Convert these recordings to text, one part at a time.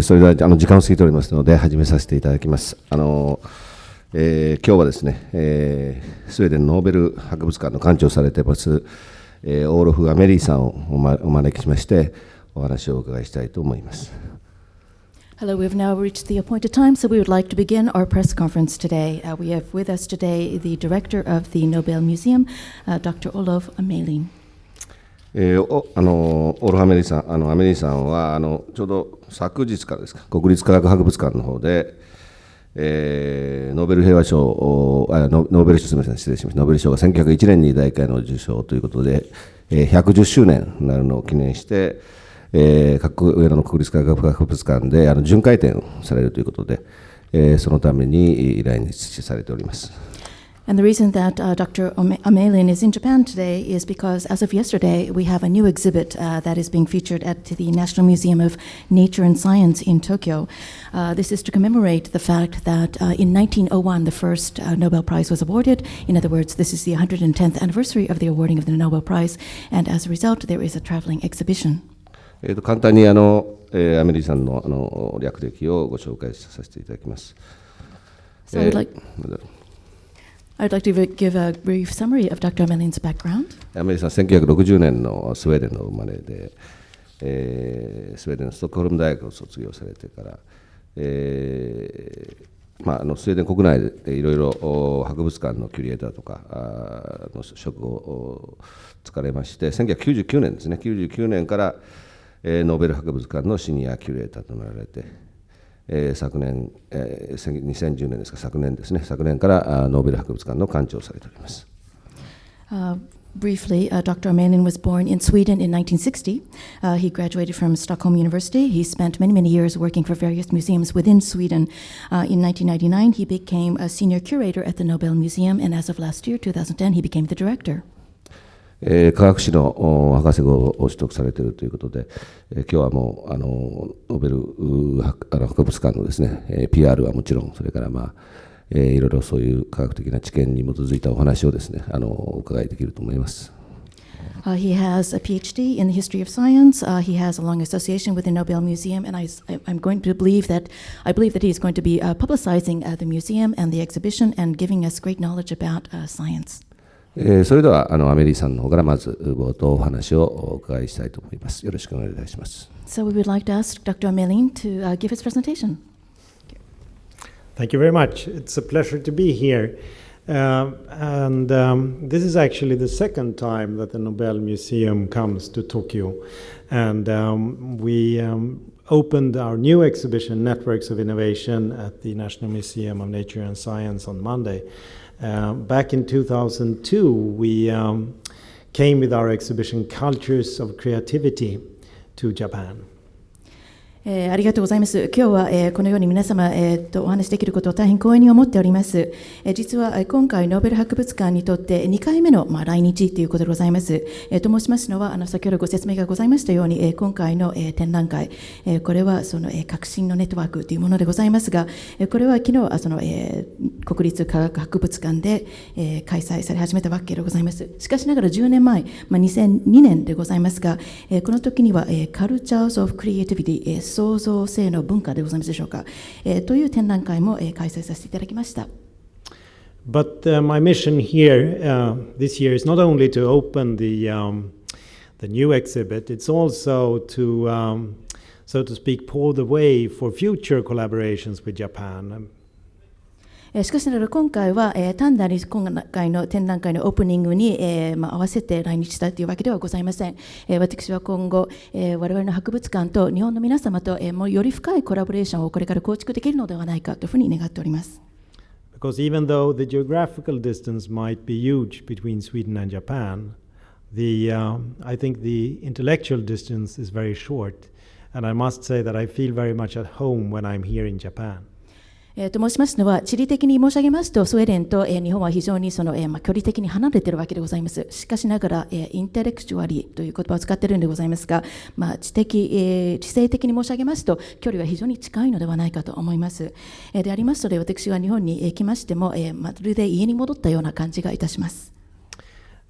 それでは時間を過ぎておりますので始めさせていただきます。今日はですね、スウェーデンノーベル博物館の館長をされています、オーロフ・アメリーさんをお招きしましてお話をお伺いしたいと思います。Hello, we have now reached the appointed time, so we would like to begin our press conference today. We have with us today the director of the Nobel Museum, Dr. Olov Amelin. オーロフ・アメリーさん、アメリーさんはちょうど昨日からですか、国立科学博物館の方で、ノーベル平和賞、ノーベル賞、すみません、失礼しました。ノーベル賞が1901年に第1回の受賞ということで、110周年になるのを記念して、上野の国立科学博物館で巡回展をされるということで、そのために来日されております。And the reason that Dr. Amelin is in Japan today is because, as of yesterday, we have a new exhibit that is being featured at the National Museum of Nature and Science in Tokyo. This is to commemorate the fact that in 1901, the first Nobel Prize was awarded. In other words, this is the 110th anniversary of the awarding of the Nobel Prize, and as a result, there is a traveling exhibition. 簡単にアメリーさんの略歴をご紹介させていただきます。I'd like to give a brief summary of Dr. Amelin's background. アメリカさん1960年のスウェーデンの生まれで、スウェーデンのストックホルム大学を卒業されてから、スウェーデン国内でいろいろ博物館のキュリエーターとかの職をつかれまして、1999年ですね、99年からノーベル博物館のシニアキュレーターとなられて、昨年、2010年ですか、昨年ですね、昨年からノーベル博物館の館長をされております。Briefly, Dr. Amelin was born in Sweden in 1960. He graduated from Stockholm University. He spent many, many years working for various museums within Sweden. In 1999, he became a senior curator at the Nobel Museum, and as of last year, 2010, he became the director. 科学史の博士号を取得されているということで、今日はもうノーベル博物館のですね、PR はもちろん、それからいろいろそういう科学的な知見に基づいたお話をですね、お伺いできると思います。He has a PhD in the history of science. He has a long association with the Nobel Museum, and I'm going to believe that he is going to be publicizing the museum and the exhibition and giving us great knowledge about science. それではアメリーさんの方からまず冒頭お話をお伺いしたいと思います。よろしくお願いいたします。So we would like to ask Dr. Amelin to give his presentation. Thank you very much. It's a pleasure to be here. This is actually the second time that the Nobel Museum comes to Tokyo. And we opened our new exhibition, Networks of Innovation, at the National Museum of Nature and Science on Monday. Back in 2002, we came with our exhibition Cultures of Creativity to Japan. ありがとうございます。今日は、このように皆様、お話しできることを大変光栄に思っております。実は、今回ノーベル博物館にとって2回目の、来日ということでございます。と申しますのは先ほどご説明がございましたように、今回の、展覧会、これはその、革新のネットワークというものでございますが、これは昨日国立科学博物館で、開催され始めたわけでございます。しかしながら10年前、2002年でございますが、この時には、Cultures of Creativity、創造性の文化でございますでしょうか、という展覧会も、開催させていただきました。But my mission here this year is not only to open the new exhibit, it's also to, so to speak, pave the way for future collaborations with Japan. しかしながら今回は、単なる今回の展覧会のオープニングに、合わせて来日したというわけではございません。私は今後、我々の博物館と日本の皆様と、もうより深いコラボレーションをこれから構築できるのではないかというふうに願っております。Because even though the geographical distance might be huge between Sweden and Japan, I think the intellectual distance is very short, and I must say that I feel very much at home when I'm here in Japan. と申しますのは、地理的に申し上げますと、スウェーデンと日本は非常にその距離的に離れているわけでございます。しかしながら、インテレクチュアリという言葉を使っているんでございますが、地政的に申し上げますと、距離は非常に近いのではないかと思います。でありますので、私が日本に来ましても、まるで家に戻ったような感じがいたします。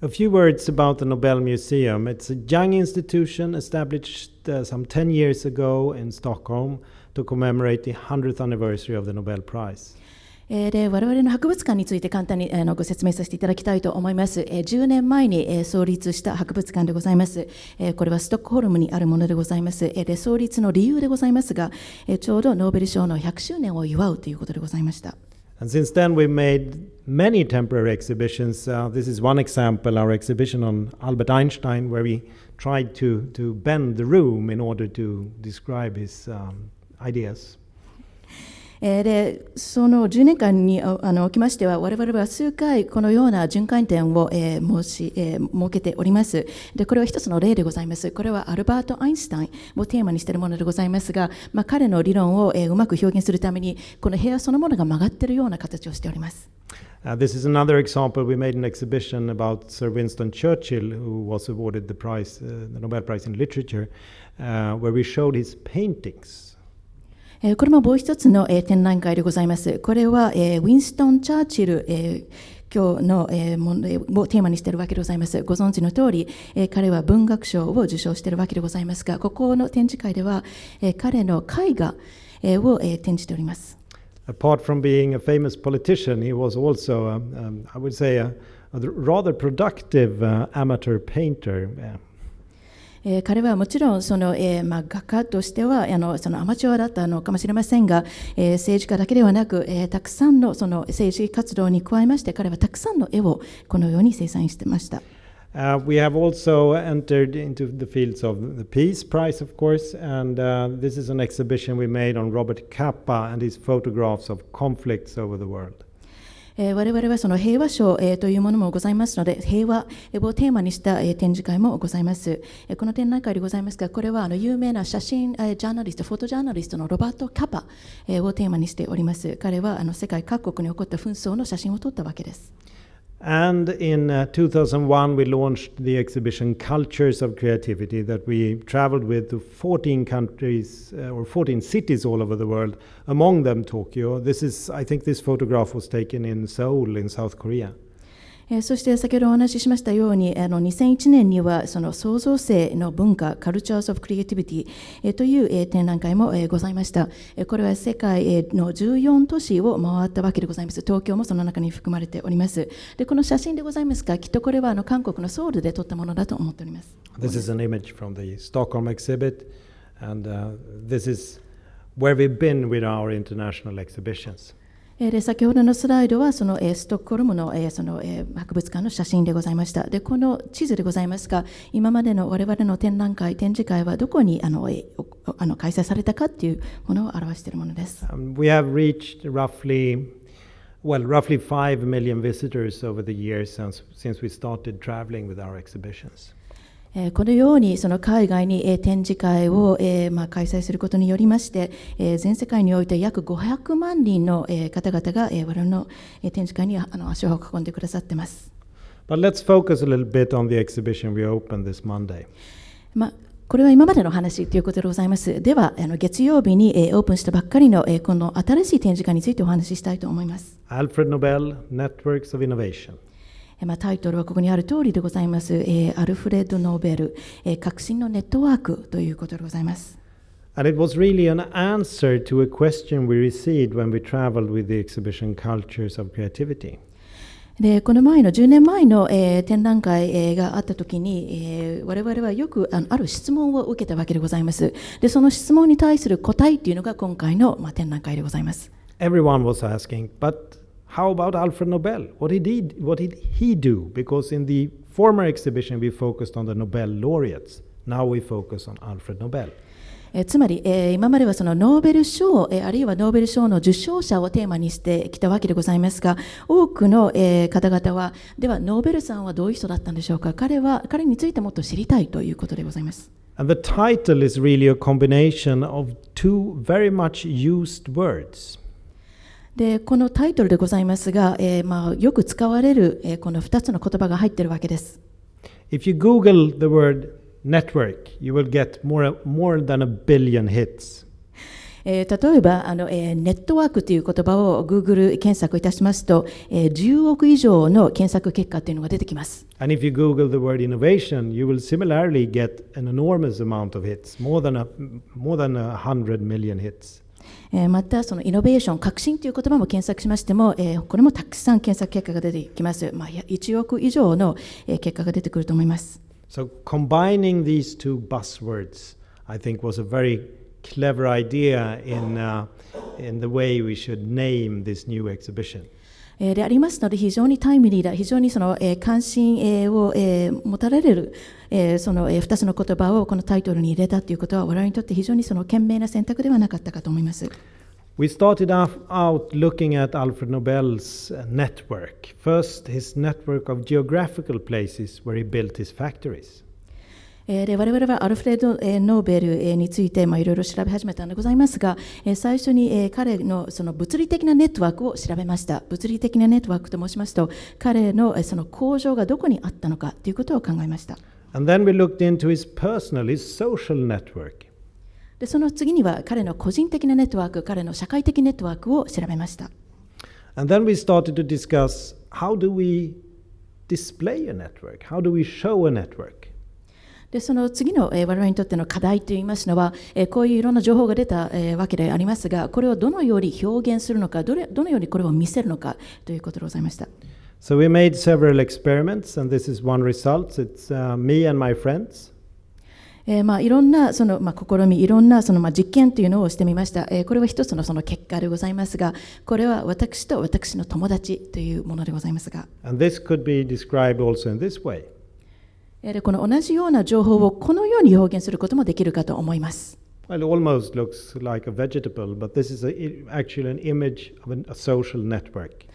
A few words about the Nobel Museum. It's a young institution established some 10 years ago in Stockholm to commemorate the 100th anniversary of the Nobel Prize. で我々の博物館について簡単にご説明させていただきたいと思います。10年前に創立した博物館でございます。これはストックホルムにあるものでございます。で創立の理由でございますが、ちょうどノーベル賞の100周年を祝うということでございました。And since then we've made many temporary exhibitions. This is one example, our exhibition on Albert Einstein, where we tried to bend the room in order to describe his ideas. でその10年間におきましては、我々は数回このような巡回展を設けております。でこれは一つの例でございます。これはアルバート・アインシュタインをテーマにしているものでございますが、彼の理論をうまく表現するために、この部屋そのものが曲がっているような形をしております。This is another example. We made an exhibition about Sir Winston Churchill, who was awarded the prize, the Nobel Prize in Literature, where we showed his paintings. これももう一つの展覧会でございます。これはウィンストン・チャーチル今日の問題をテーマにしているわけでございます。ご存知の通り、彼は文学賞を受賞しているわけでございますが、ここの展示会では彼の絵画を展示しております。Apart from being a famous politician, he was also, I would say, a rather productive amateur painter. 彼はもちろんその、画家としてはそのアマチュアだったのかもしれませんが、政治家だけではなく、たくさんのその政治活動に加えまして、彼はたくさんの絵をこのように生産していました。We have also entered into the fields of the Peace Prize, of course, and this is an exhibition we made on Robert Capa and his photographs of conflicts over the world. 我々はその平和賞というものもございますので、平和をテーマにした展示会もございます。この展覧会でございますが、これは有名な写真ジャーナリスト、フォトジャーナリストのロバート・カパをテーマにしております。彼は世界各国に起こった紛争の写真を撮ったわけです。And in 2001, we launched the exhibition Cultures of Creativity that we traveled with to 14 countries or 14 cities all over the world, among them Tokyo. I think this photograph was taken in Seoul in South Korea. そして先ほどお話ししましたように、2001年にはその創造性の文化 Cultures of Creativity という展覧会もございました。これは世界の14都市を回ったわけでございます。東京もその中に含まれております。でこの写真でございますが、きっとこれは韓国のソウルで撮ったものだと思っております。This is an image from the Stockholm exhibit, and this is where we've been with our international exhibitions. で先ほどのスライドはそのストックホルムのその博物館の写真でございました。でこの地図でございますが、今までの我々の展覧会、展示会はどこに開催されたかというものを表しているものです。We have reached roughly 5 million visitors over the years since we started traveling with our exhibitions. このようにその海外に展示会を開催することによりまして、全世界において約500万人の方々が我々の展示会に足を運んでくださっています。But let's focus a little bit on the exhibition we opened this Monday. これは今までの話ということでございます。では月曜日にオープンしたばっかりのこの新しい展示会についてお話ししたいと思います。Alfred Nobel Networks of Innovation. タイトルはここにある通りでございます。アルフレッド・ノーベル、革新のネットワークということでございます。And it was really an answer to a question we received when we traveled with the exhibition Cultures of Creativity. でこの前の10年前の、展覧会、があったときに、我々はよくある質問を受けたわけでございます。でその質問に対する答えというのが今回の、展覧会でございます。Everyone was asking, but how about Alfred Nobel? What did he do? Because in the former exhibition we focused on the Nobel laureates. Now we focus on Alfred Nobel. つまり、今まではそのノーベル賞、あるいはノーベル賞の受賞者をテーマにしてきたわけでございますが、多くの、方々は、ではノーベルさんはどういう人だったんでしょうか。彼についてもっと知りたいということでございます。And the title is really a combination of two very much used words. でこのタイトルでございますが、よく使われる、この2つの言葉が入っているわけです。If you Google the word network, you will get more than a billion hits. 例えばネットワークという言葉を Google 検索いたしますと、10億以上の検索結果というのが出てきます。And if you Google the word innovation, you will similarly get an enormous amount of hits, more than 100 million hits. またそのイノベーション、革新という言葉も検索しましても、これもたくさん検索結果が出てきます。1億以上の結果が出てくると思います。So combining these two buzzwords, I think, was a very clever idea in the way we should name this new exhibition. でありますので、非常にタイムリーだ、非常にその関心を持たれるその2つの言葉をこのタイトルに入れたということは、我々にとって非常にその賢明な選択ではなかったかと思います。We started out looking at Alfred Nobel's network. First, his network of geographical places where he built his factories. で我々はアルフレッド・ノーベルについていろいろ調べ始めたのでございますが、最初に彼のその物理的なネットワークを調べました。物理的なネットワークと申しますと、彼のその工場がどこにあったのかということを考えました。And then we looked into his personal, his social network. でその次には彼の個人的なネットワーク、彼の社会的ネットワークを調べました。And then we started to discuss how do we display a network? How do we show a network? でその次の我々にとっての課題といいますのは、こういういろんな情報が出たわけでありますが、これをどのように表現するのか、どのようにこれを見せるのかということでございました。So we made several experiments, and this is one result. It's me and my friends. いろんなその試み、いろんなその実験というのをしてみました。これは一つのその結果でございますが、これは私と私の友達というものでございますが、And this could be described also in this way. この同じような情報をこのように表現することもできるかと思います。Well, it almost looks like a vegetable, but this is actually an image of a social network.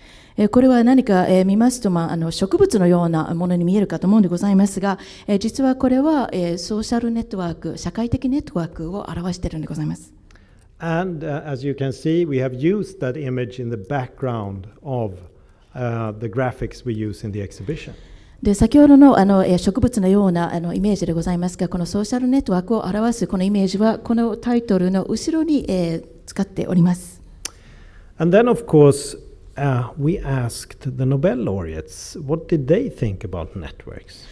これは何か見ますと、植物のようなものに見えるかと思うんでございますが、実はこれはソーシャルネットワーク、社会的ネットワークを表しているんでございます。And as you can see, we have used that image in the background of the graphics we use in the exhibition. で先ほどの植物のようなイメージでございますが、このソーシャルネットワークを表すこのイメージはこのタイトルの後ろに使っております。And then, of course, we asked the Nobel laureates, what did they think about networks?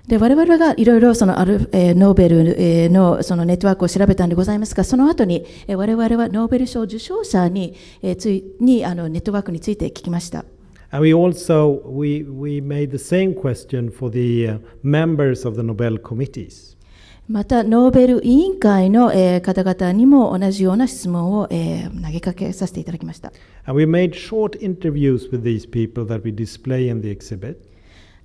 で我々がいろいろそのノーベルのそのネットワークを調べたんでございますが、その後に我々はノーベル賞受賞者にネットワークについて聞きました。And we also we made the same question for the members of the Nobel committees. またノーベル委員会の方々にも同じような質問を投げかけさせていただきました。And we made short interviews with these people that we display in the exhibit.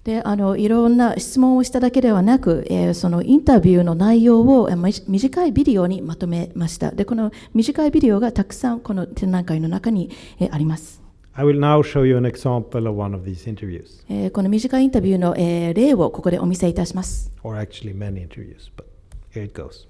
でいろんな質問をしただけではなく、そのインタビューの内容を短いビデオにまとめました。でこの短いビデオがたくさんこの展覧会の中にあります。I will now show you an example of one of these interviews. この短いインタビューの例をここでお見せいたします。Or actually many interviews, but here it goes.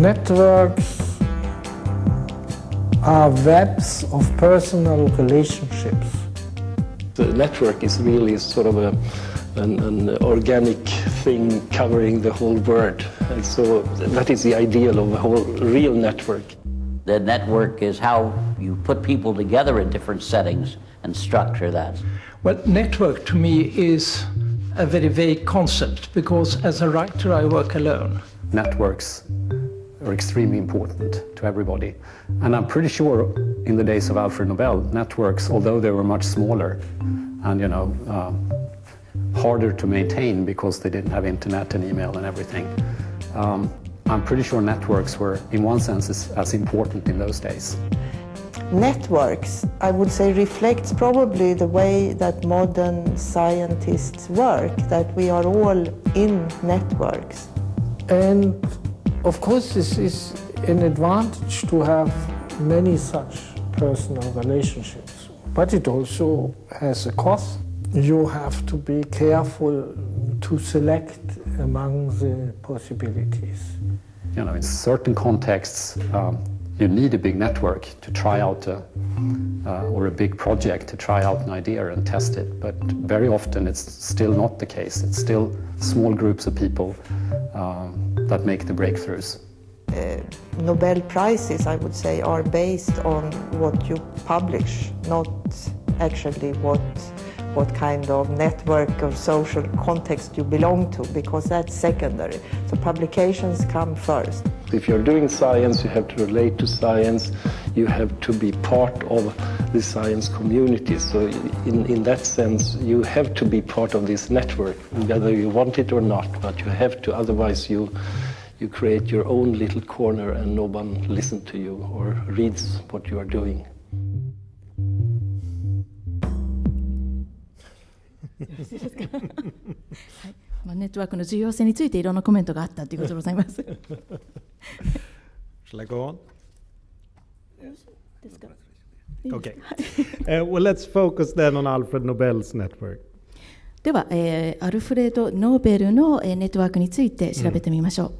Networks are webs of personal relationships. The network is really sort of an organic thing covering the whole world. And so that is the ideal of a whole real network. The network is how you put people together in different settings and structure that. Well, network to me is a very vague concept because as a writer I work alone. Networks are extremely important to everybody. And I'm pretty sure in the days of Alfred Nobel, networks, although they were much smaller and, harder to maintain because they didn't have internet and email and everything, I'm pretty sure networks were, in one sense, as important in those days. Networks, I would say, reflects probably the way that modern scientists work, that we are all in networks. And of course, this is an advantage to have many such personal relationships, but it also has a cost. You have to be careful to select among the possibilities. In certain contexts, You need a big network to try out or a big project to try out an idea and test it. But very often it's still not the case. It's still small groups of people that make the breakthroughs. Nobel Prizes, I would say, are based on what you publish, not actually what kind of network or social context you belong to, because that's secondary. So publications come first. If you're doing science, you have to relate to science, you have to be part of the science community. So in that sense, you have to be part of this network, whether you want it or not, but you have to, otherwise you create your own little corner and no one listens to you or reads what you are doing. ネットワークの重要性についていろんなコメントがあったということでございます。Shall I go on? Okay. Well, let's focus then on Alfred Nobel's network. では、アルフレッド・ノーベルのネットワークについて調べてみましょう。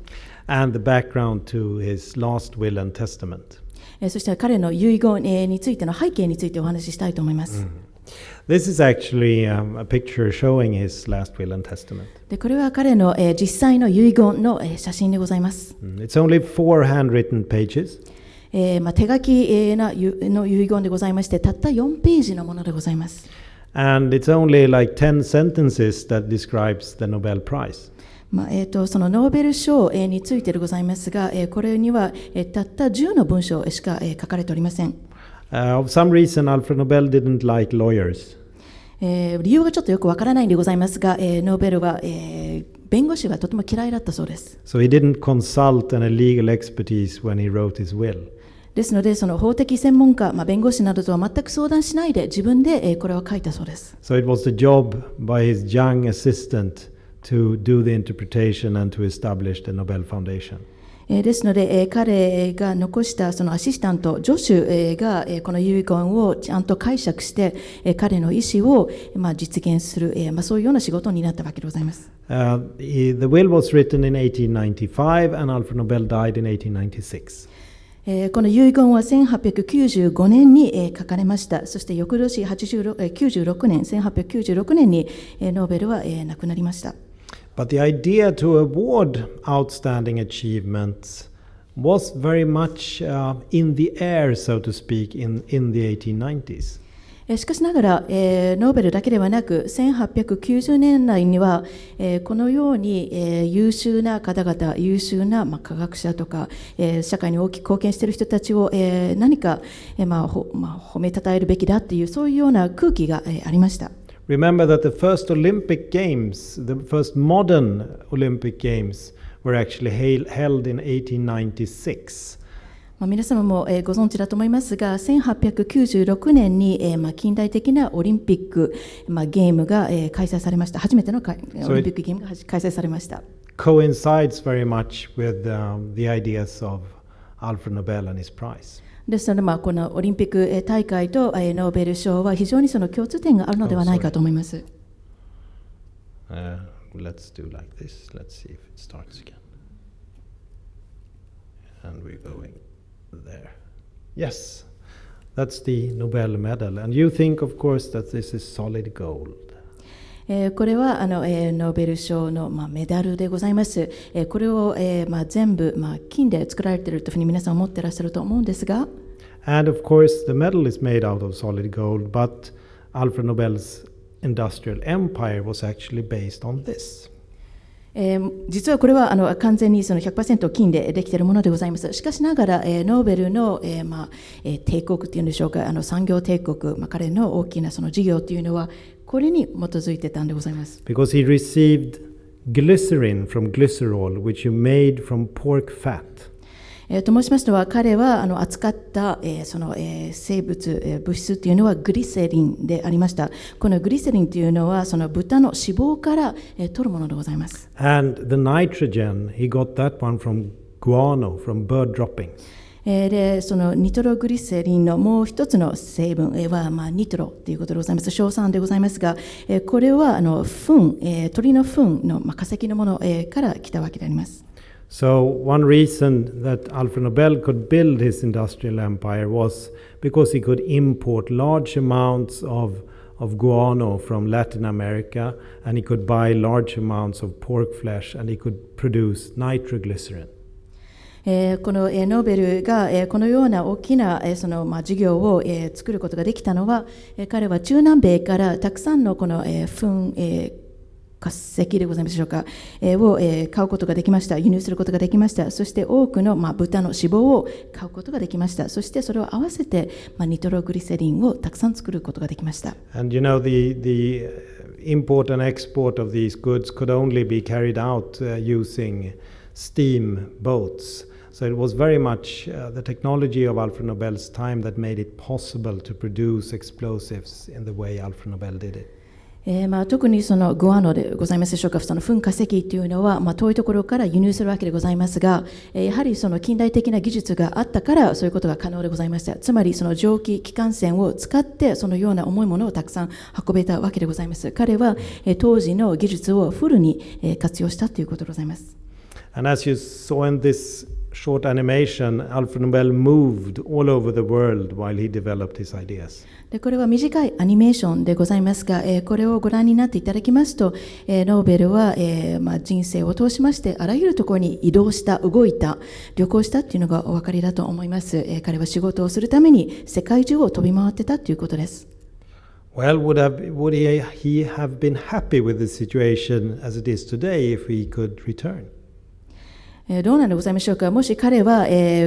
And the background to his last will and testament. そして彼の遺言についての背景についてお話ししたいと思います。This is actually a picture showing his last will and testament. でこれは彼の実際の遺言の写真でございます。It's only 4 handwritten pages. 手書きの遺言でございまして、たった4ページのものでございます。And it's only like 10 sentences that describes the Nobel Prize. そのノーベル賞についてでございますが、これにはたった10の文章しか書かれておりません。Of some reason, Alfred Nobel didn't like lawyers. 理由がちょっとよくわからないんでございますが、ノーベルは、弁護士がとても嫌いだったそうです。So he didn't consult any legal expertise when he wrote his will. ですので、その法的専門家、弁護士などとは全く相談しないで自分で、これを書いたそうです。So it was the job by his young assistant to do the interpretation and to establish the Nobel Foundation. ですので、彼が残したそのアシスタント、助手がこの遺言をちゃんと解釈して、彼の意思を実現する、そういうような仕事になったわけでございます。The will was written in 1895 and Alfred Nobel died in 1896. この遺言は1895年に書かれました。そして翌年96年、1896年にノーベルは亡くなりました。But the idea to award outstanding achievements was very much in the air, so to speak, in the 1890s. しかしながら、ノーベルだけではなく、1890年代には、このように、優秀な方々、優秀な、科学者とか、社会に大きく貢献している人たちを、何か、褒めたたえるべきだという、そういうような空気が、ありました。Remember that the first Olympic Games, the first modern Olympic Games, were actually held in 1896. 皆様もご存知だと思いますが、1896年に近代的なオリンピックゲームが開催されました。初めてのオリンピックゲームが開催されました。Coincides very much with the ideas of Alfred Nobel and his prize. ですので、このオリンピック大会とノーベル賞は非常にその共通点があるのではないかと思います。Let's do like this. Let's see if it starts again. And we're going there. Yes, that's the Nobel medal. And you think, of course, that this is solid gold. これはノーベル賞のメダルでございます。これを全部金で作られているというふうに皆さん思っていらっしゃると思うんですが、And of course, the medal is made out of solid gold, but Alfred Nobel's industrial empire was actually based on this. 実はこれは完全にその 100% 金でできているものでございます。しかしながら、ノーベルの、帝国というんでしょうか、産業帝国、彼の大きなその事業というのはこれに基づいてたんでございます。Because he received glycerin from glycerol, which he made from pork fat. と申しますのは、彼は扱ったその生物物質というのはグリセリンでありました。このグリセリンというのはその豚の脂肪から取るものでございます。And the nitrogen, he got that one from guano, from bird droppings. でそのニトログリセリンのもう一つの成分はニトロということでございます。硝酸でございますが、これは鳥の糞の化石のものから来たわけであります。So one reason that Alfred Nobel could build his industrial empire was because he could import large amounts of guano from Latin America, and he could buy large amounts of pork flesh, and he could produce nitroglycerin. このノーベルがこのような大きなその事業を作ることができたのは、彼は中南米からたくさんのこの化石でございますでしょうか、を買うことができました。輸入することができました。そして多くの豚の脂肪を買うことができました。そしてそれを合わせてニトログリセリンをたくさん作ることができました。And you know, the import and export of these goods could only be carried out using steam boats. So it was very much the technology of Alfred Nobel's time that made it possible to produce explosives in the way Alfred Nobel did it. 特にそのグアノでございますでしょうか、その噴火石というのは、遠いところから輸入するわけでございますが、やはりその近代的な技術があったからそういうことが可能でございました。つまりその蒸気機関船を使ってそのような重いものをたくさん運べたわけでございます。彼は当時の技術をフルに活用したということでございます。And as you saw in this short animation, Alfred Nobel moved all over the world while he developed his ideas. でこれは短いアニメーションでございますが、これをご覧になっていただきますと、ノーベルは、人生を通しましてあらゆるところに移動した、動いた、旅行したというのがお分かりだと思います。彼は仕事をするために世界中を飛び回ってたということです。Well, would he have been happy with the situation as it is today if he could return? どうなんでございましょうか。もし彼は、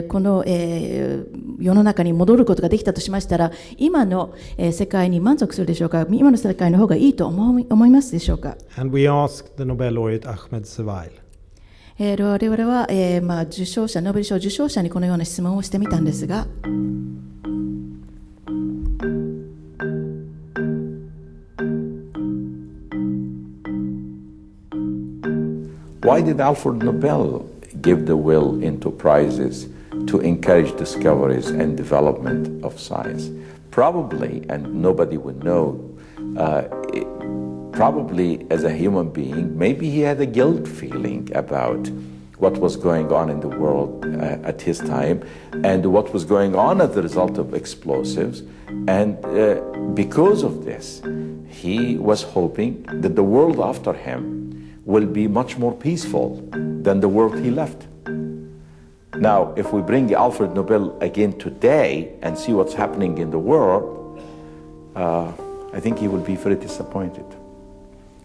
この、世の中に戻ることができたとしましたら、今の、世界に満足するでしょうか。今の世界の方がいいと思いますでしょうか。And we asked the Nobel laureate Ahmed Zewail. 我々は、受賞者、ノーベル賞受賞者にこのような質問をしてみたんですが、Why did Alfred Nobel give the will into prizes to encourage discoveries and development of science? Probably, and nobody would know, probably as a human being, maybe he had a guilt feeling about what was going on in the world at his time and what was going on as a result of explosives. And because of this, he was hoping that the world after him will be much more peaceful than the world he left. Now, if we bring Alfred Nobel again today and see what's happening in the world, I think he will be very disappointed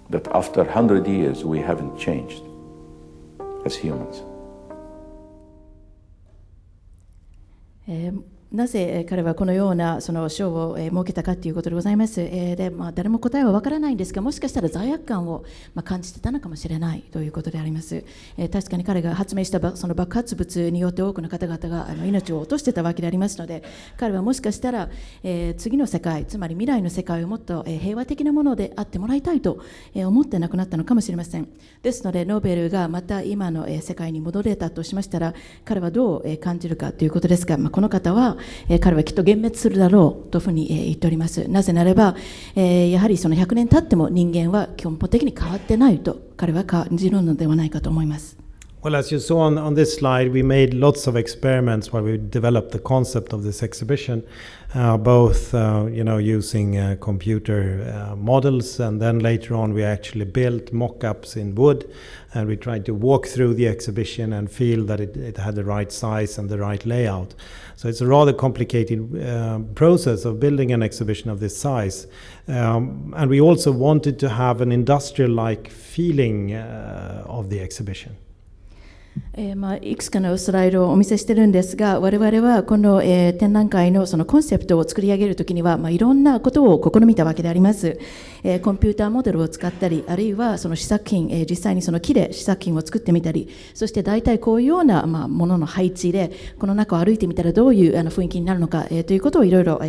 that after 100 years we haven't changed as humans. なぜ彼はこのようなその賞を設けたかということでございます。で誰も答えはわからないんですが、もしかしたら罪悪感を感じてたのかもしれないということであります。確かに彼が発明したその爆発物によって多くの方々が命を落としてたわけでありますので、彼はもしかしたら次の世界、つまり未来の世界をもっと平和的なものであってもらいたいと思って亡くなったのかもしれません。ですのでノーベルがまた今の世界に戻れたとしましたら、彼はどう感じるかということですが、この方は彼はきっと幻滅するだろうというふうに言っております。なぜならば、やはりその100年経っても人間は根本的に変わってないと彼は感じるのではないかと思います。Well, as you saw on this slide, we made lots of experiments while we developed the concept of this exhibition, both using computer models, and then later on we actually built mock-ups in wood, and we tried to walk through the exhibition and feel that it had the right size and the right layout. So it's a rather complicated process of building an exhibition of this size. And we also wanted to have an industrial-like feeling of the exhibition. いくつかのスライドをお見せしているんですが、我々はこの、展覧会のそのコンセプトを作り上げるときには、いろんなことを試みたわけであります。コンピューターモデルを使ったり、あるいはその試作品、実際にその木で試作品を作ってみたり、そして大体こういうような、ものの配置でこの中を歩いてみたらどういう雰囲気になるのか、ということをいろいろ考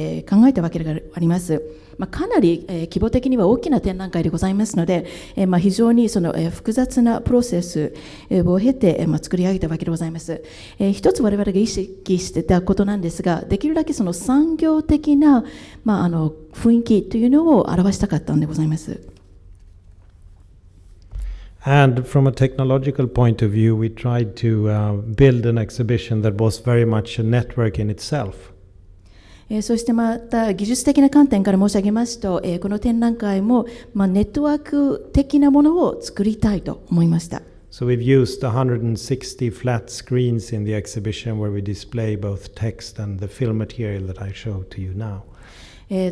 えたわけであります。かなり規模的には大きな展覧会でございますので、非常にその複雑なプロセスを経て作り上げたわけでございます。一つ我々が意識していたことなんですが、できるだけその産業的な、雰囲気というのを表したかったのでございます。And from a technological point of view, we tried to build an exhibition that was very much a network in itself. そしてまた技術的な観点から申し上げますと、この展覧会も、ネットワーク的なものを作りたいと思いました。So we've used 160 flat screens in the exhibition where we display both text and the film material that I show to you now.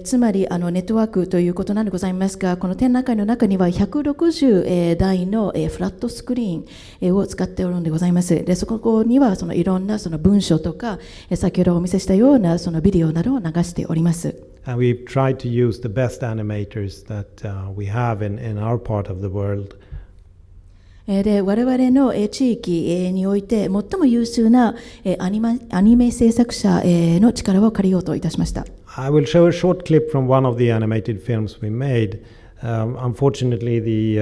つまりネットワークということなんでございますが、この展覧会の中には160台のフラットスクリーンを使っておるのでございます。でそこにはいろんな文章とか、先ほどお見せしたようなビデオなどを流しております。And we've tried to use the best animators that we have in our part of the world. で我々の地域において最も優秀なアニメ制作者の力を借りようといたしました。I will show a short clip from one of the animated films we made. Unfortunately, the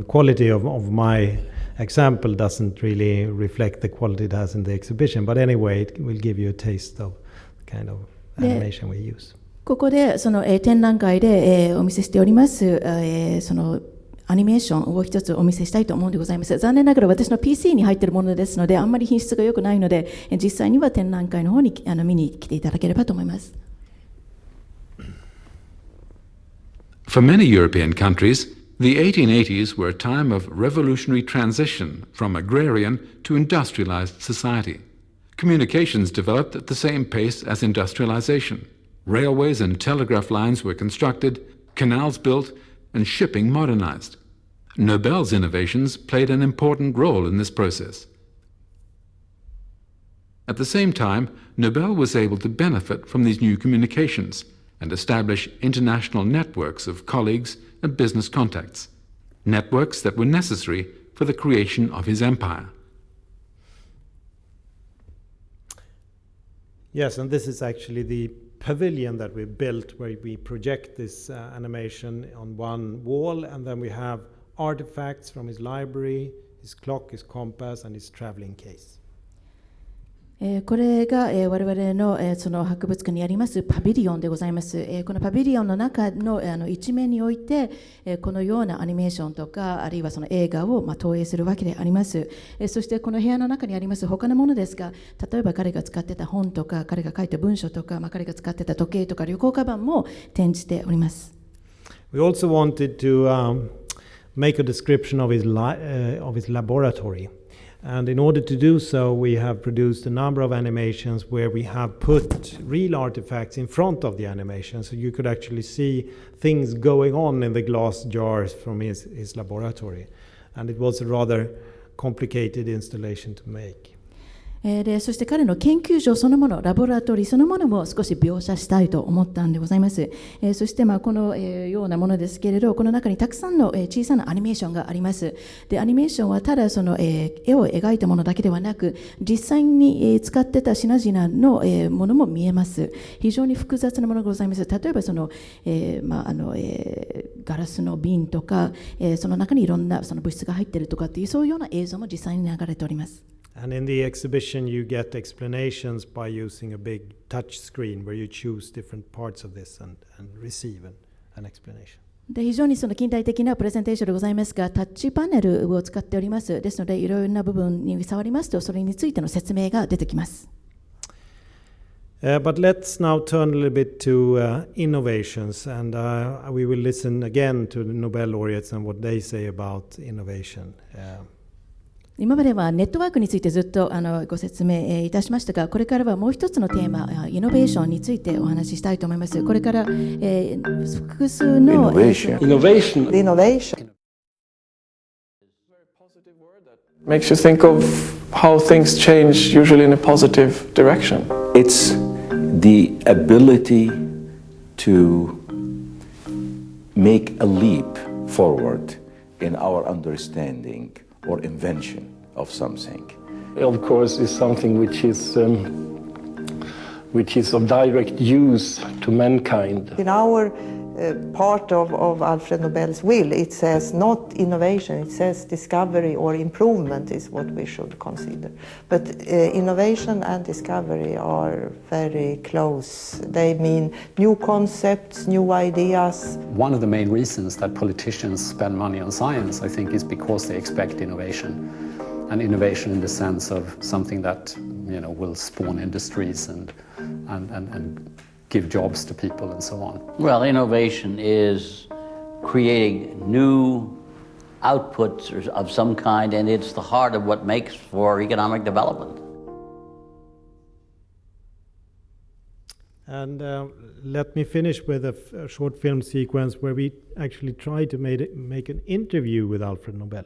quality of my example doesn't really reflect the quality it has in the exhibition. But anyway, it will give you a taste of the kind of animation we use. ここで展覧会でお見せしておりますアニメーションを一つお見せしたいと思うんでございます。残念ながら私の PC に入っているものですので、あんまり品質が良くないので、実際には展覧会の方に見に来ていただければと思います。For many European countries, the 1880s were a time of revolutionary transition from agrarian to industrialized society. Communications developed at the same pace as industrialization. Railways and telegraph lines were constructed, canals built, and shipping modernized. Nobel's innovations played an important role in this process. At the same time, Nobel was able to benefit from these new communications and establish international networks of colleagues and business contacts, networks that were necessary for the creation of his empire. Yes, and this is actually the pavilion that we built where we project this animation on one wall, and then we have artifacts from his library, his clock, his compass, and his traveling case. これが我々のその博物館にありますパビリオンでございます。このパビリオンの中の一面においてこのようなアニメーションとかあるいはその映画を投影するわけであります。そしてこの部屋の中にあります他のものですが、例えば彼が使ってた本とか彼が書いた文書とか、彼が使ってた時計とか旅行カバンも展示しております。We also wanted to make a description of his laboratory. And in order to do so, we have produced a number of animations where we have put real artifacts in front of the animation, so you could actually see things going on in the glass jars from his laboratory. And it was a rather complicated installation to make. でそして彼の研究所そのもの、ラボラトリーそのものも少し描写したいと思ったんでございます。そしてこのようなものですけれど、この中にたくさんの小さなアニメーションがあります。でアニメーションはただその絵を描いたものだけではなく、実際に使ってた品々のものも見えます。非常に複雑なものがございます。例えばそのガラスの瓶とか、その中にいろんなその物質が入っているとかっていうそういうような映像も実際に流れております。And in the exhibition, you get explanations by using a big touch screen where you choose different parts of this and receive an explanation. で非常にその近代的なプレゼンテーションでございますが、タッチパネルを使っております。ですので、いろいろな部分に触りますと、それについての説明が出てきます。But let's now turn a little bit to innovations, and we will listen again to the Nobel laureates and what they say about innovation. 今まではネットワークについてずっとご説明いたしましたが、これからはもう一つのテーマ、イノベーションについてお話ししたいと思います。これから、複数のInnovation makes you think of how things change usually in a positive direction. It's the ability to make a leap forward in our understanding or invention of something. Of course, is something which is of direct use to mankind. In our part of Alfred Nobel's will. It says not innovation, it says discovery or improvement is what we should consider. But innovation and discovery are very close. They mean new concepts, new ideas. One of the main reasons that politicians spend money on science, I think, is because they expect innovation. And innovation in the sense of something that, you know, will spawn industries and give jobs to people and so on. Well, innovation is creating new outputs of some kind, and it's the heart of what makes for economic development. And let me finish with a short film sequence where we actually try to make an interview with Alfred Nobel.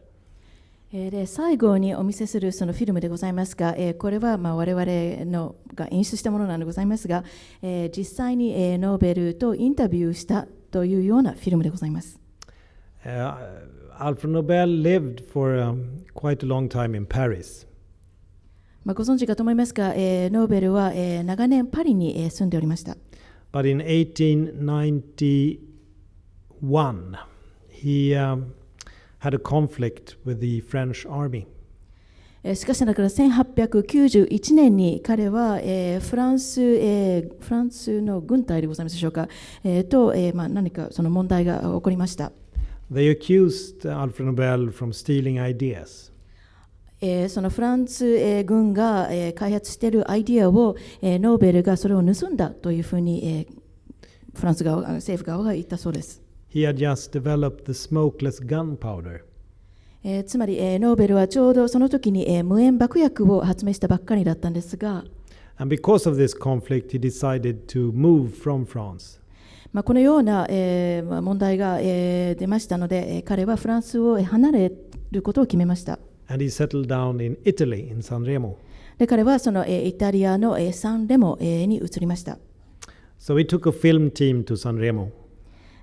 で最後にお見せするそのフィルムでございますが、これは我々のが演出したものなのでございますが、実際にノーベルとインタビューしたというようなフィルムでございます。Alfred Nobel lived for quite a long time in Paris. ご存知かと思いますが、ノーベルは長年パリに住んでおりました。But in 1891, he had a conflict with the French army. しかしながら1891年に彼はフランスの軍隊でございますでしょうか、と何かその問題が起こりました。They accused Alfred Nobel from stealing ideas. そのフランス軍が開発しているアイディアをノーベルがそれを盗んだというふうにフランス側、政府側が言ったそうです。He had just developed the smokeless gunpowder. つまりノーベルはちょうどその時に無煙爆薬を発明したばっかりだったんですが、And because of this conflict, he decided to move from France. このような問題が出ましたので、彼はフランスを離れることを決めました。And he settled down in Italy, in San Remo. で彼はそのイタリアのサンレモに移りました。So we took a film team to San Remo.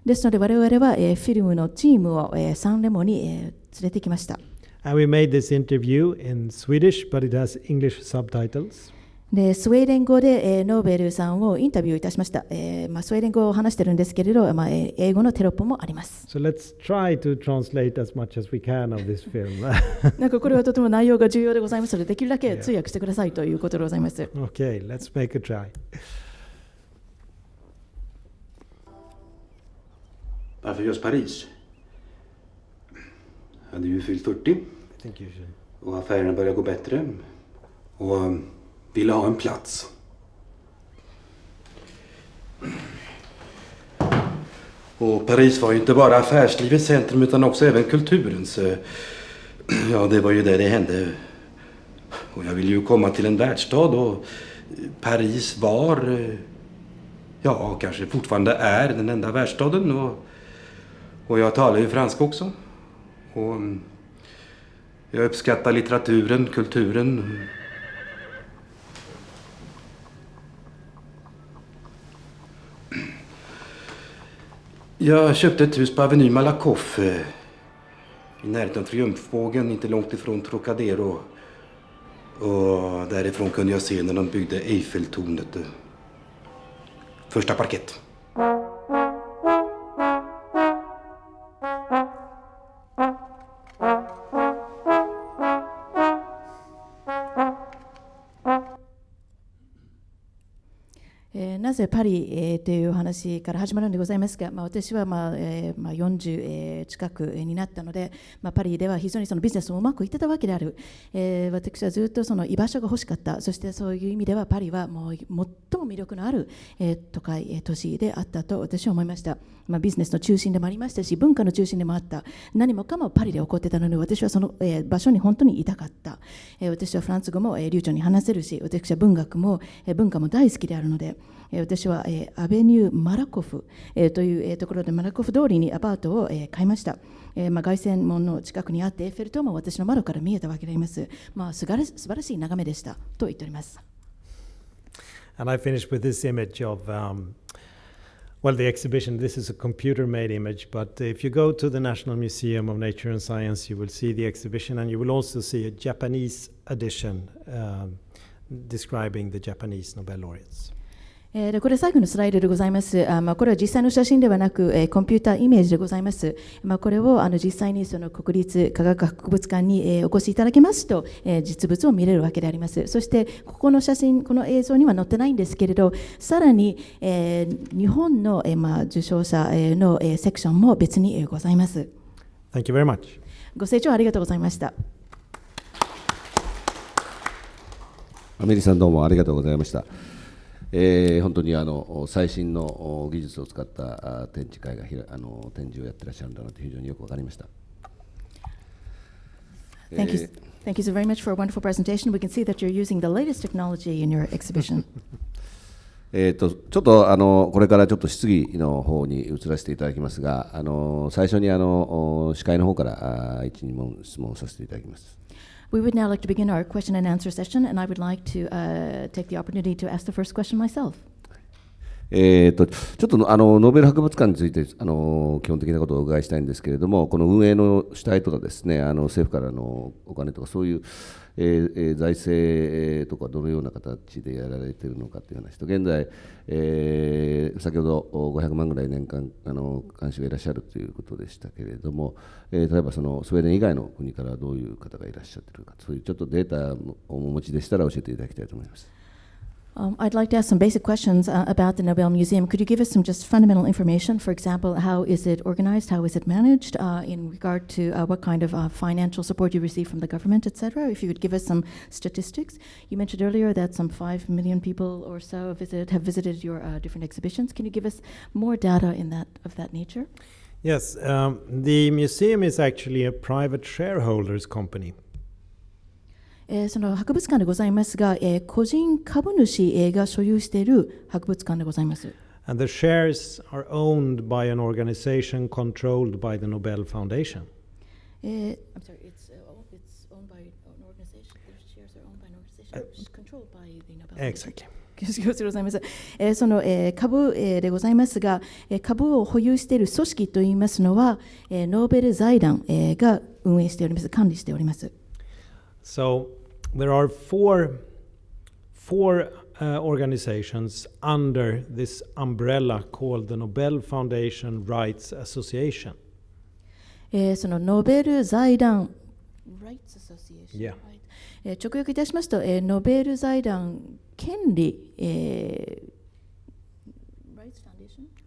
ですので我々はフィルムのチームをサンレモに連れてきました。And we made this interview in Swedish, but it has English subtitles. でスウェーデン語でノーベルさんをインタビューいたしました。スウェーデン語を話してるんですけれど、英語のテロップもあります。So let's try to translate as much as we can of this film. なんかこれはとても内容が重要でございますので、できるだけ通訳してくださいということでございます。Okay, let's make a try. Varför just Paris? Hade ju fyllt 40 och affärerna började gå bättre och ville ha en plats. Och Paris var ju inte bara affärslivets centrum utan också även kulturens. Ja, det var ju där det hände. Och jag ville ju komma till en världsstad och Paris var, ja, kanske fortfarande är den enda världsstaden. Och jag talar ju franska också. Och jag uppskattar litteraturen, kulturen. Jag köpte ett hus på Avenue Malakoff i närheten av Triumfbågen, inte långt ifrån Trocadero. Och därifrån kunde jag se när de byggde Eiffeltornet. Första parkett.なぜパリという話から始まるんでございますが、私は40近くになったので、パリでは非常にそのビジネスもうまくいってたわけである。私はずっとその居場所が欲しかった。そしてそういう意味ではパリはもう最も魅力のある都会都市であったと私は思いました。ビジネスの中心でもありましたし、文化の中心でもあった。何もかもパリで起こってたので、私はその場所に本当にいたかった。私はフランス語も流暢に話せるし、私は文化も大好きであるので、私はアベニューマラコフというところでマラコフ通りにアパートを買いました。凱旋門の近くにあってエッフェル塔も私の窓から見えたわけであります。素晴らしい眺めでしたと言っております。And I finished with this image of well, the exhibition. This is a computer-made image, but if you go to the National Museum of Nature and Science, you will see the exhibition, and you will also see a Japanese edition describing the Japanese Nobel laureates. でこれ最後のスライドでございます。これは実際の写真ではなく、コンピューターイメージでございます。これを実際にその国立科学博物館にお越しいただきますと、実物を見れるわけであります。そしてここの写真、この映像には載ってないんですけれど、さらに、日本の、受賞者のセクションも別にございます。Thank you very much. ご清聴ありがとうございました。アメリさんどうもありがとうございました。本当に最新の技術を使った展示会が展示をやってらっしゃるんだなと非常によくわかりました。Thank you so very much for a wonderful presentation. We can see that you're using the latest technology in your exhibition. ちょっとこれからちょっと質疑の方に移らせていただきますが、最初に司会の方から1、2問質問させていただきます。We would now like to begin our question and answer session, and I would like to take the opportunity to ask the first question myself. ちょっとノーベル博物館について基本的なことをお伺いしたいんですけれども、この運営の主体とかですね、政府からのお金とかそういう、財政とかどのような形でやられているのかという話と、現在、先ほど500万ぐらい年間監視がいらっしゃるということでしたけれども、例えばそのスウェーデン以外の国からどういう方がいらっしゃっているか、そういうちょっとデータをお持ちでしたら教えていただきたいと思います。I'd like to ask some basic questions about the Nobel Museum. Could you give us some just fundamental information? For example, how is it organized? How is it managed in regard to what kind of financial support you receive from the government, etc.? If you could give us some statistics. You mentioned earlier that some 5 million people or so have visited your different exhibitions. Can you give us more data of that nature? Yes, the museum is actually a private shareholders company. その博物館でございますが、個人株主が所有している博物館でございます。And the shares are owned by an organization controlled by the Nobel Foundation. I'm sorry, it's owned by an organization. The shares are owned by an organization which is controlled by the Nobel Foundation. Exactly. ございます。その株でございますが、株を保有している組織といいますのは、ノーベル財団が運営しております、管理しております。So there are four organizations under this umbrella called the Nobel Foundation Rights Association. そのノーベル財団 Rights Association、yeah. 直訳いたしますと、ノーベル財団権利、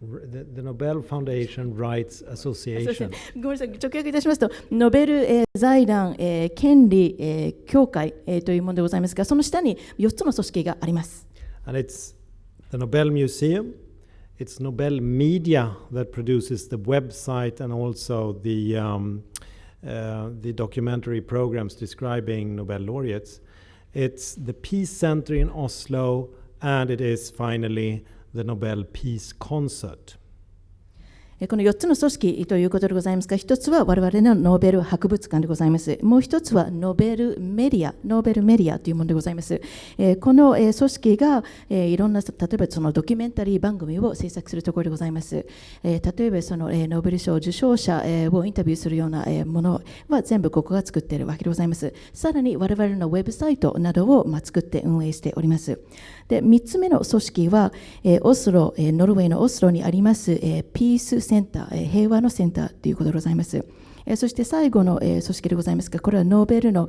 The Nobel Foundation Rights Association. ごめんなさい、直訳いたしますと、ノベル、財団、権利、協会、というものでございますが、その下に4つの組織があります。And it's the Nobel Museum, it's Nobel Media that produces the website and also the documentary programs describing Nobel laureates. It's the Peace Center in Oslo, and it is finally the Nobel Peace Concert. この4つの組織ということでございますが、1つは我々のノーベル博物館でございます。もう1つはノーベルメディアというものでございます。この組織がいろんな、例えばそのドキュメンタリー番組を制作するところでございます。例えばそのノーベル賞受賞者をインタビューするようなものは全部ここが作っているわけでございます。さらに我々のウェブサイトなどを作って運営しております。で、3つ目の組織はオスロ、ノルウェーのオスロにありますピースセンター、平和のセンターということでございます。そして最後の組織でございますが、これはノーベルの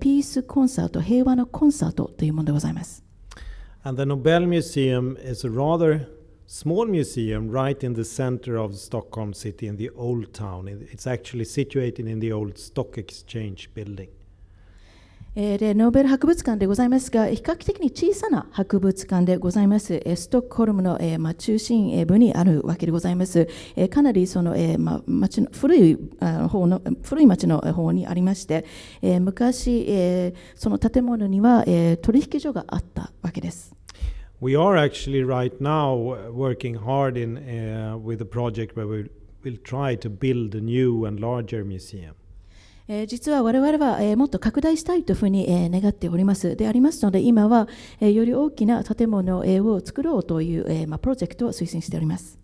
ピースコンサート、平和のコンサートというものでございます。And the Nobel Museum is a rather small museum right in the center of Stockholm city in the old town. It's actually situated in the old stock exchange building. でノーベル博物館でございますが、比較的に小さな博物館でございます。ストックホルムの中心部にあるわけでございます。かなりその町の古い町の方にありまして、昔その建物には取引所があったわけです。We are actually right now working hard with a project where we will try to build a new and larger museum. 実は我々はもっと拡大したいというふうに願っております。でありますので、今はより大きな建物を作ろうというプロジェクトを推進しております。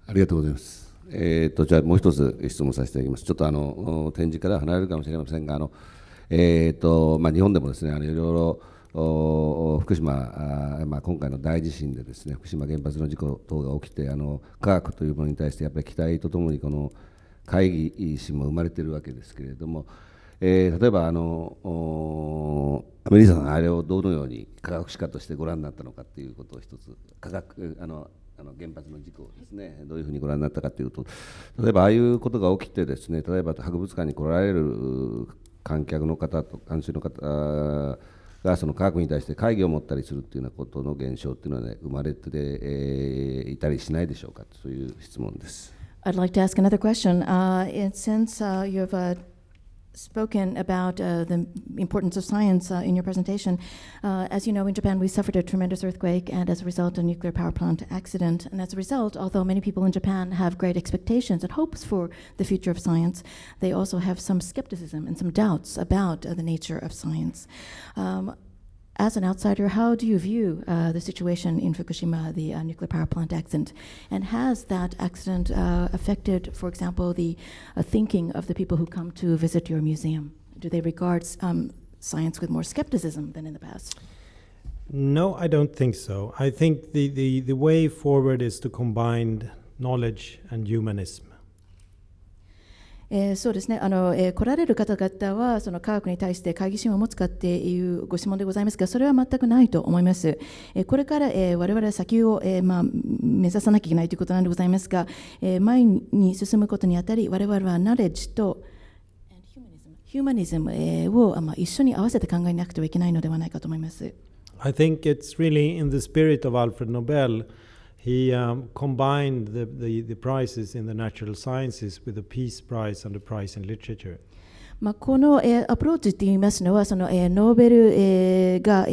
ありがとうございます。じゃあもう一つ質問させていただきます。ちょっと展示から離れるかもしれませんが、日本でもですね、いろいろ福島、今回の大地震でですね、福島原発の事故等が起きて、科学というものに対してやっぱり期待とともにこの懐疑心も生まれているわけですけれども、例えばアメリーさんはあれをどのように科学史家としてご覧になったのかということを一つ、原発の事故をですね、どういうふうにご覧になったかというと、例えばああいうことが起きてですね、例えば博物館に来られる観客の方と観衆の方がその科学に対して懐疑を持ったりするというようなことの現象というのは、ね、生まれて、いたりしないでしょうか、そういう質問です。I'd like to ask another question. Since you've spoken about the importance of science in your presentation, as you know, in Japan we suffered a tremendous earthquake and as a result a nuclear power plant accident. And as a result, although many people in Japan have great expectations and hopes for the future of science, they also have some skepticism and some doubts about the nature of science. As an outsider, how do you view the situation in Fukushima, the nuclear power plant accident? And has that accident affected, for example, the thinking of the people who come to visit your museum? Do they regard science with more skepticism than in the past? No, I don't think so. I think the way forward is to combine knowledge and humanism. そうですね、来られる方々はその科学に対して懐疑心を持つかっていうご質問でございますが、それは全くないと思います。これから、我々は先を、目指さなきゃいけないということなんでございますが、前に進むことにあたり、我々はナレッジとヒューマニズムを一緒に合わせて考えなくてはいけないのではないかと思います。I think it's really in the spirit of Alfred Nobel. He combined the prizes in the natural sciences with the Peace Prize and the prize in literature. この、アプローチといいますのは、その、ノーベル、が、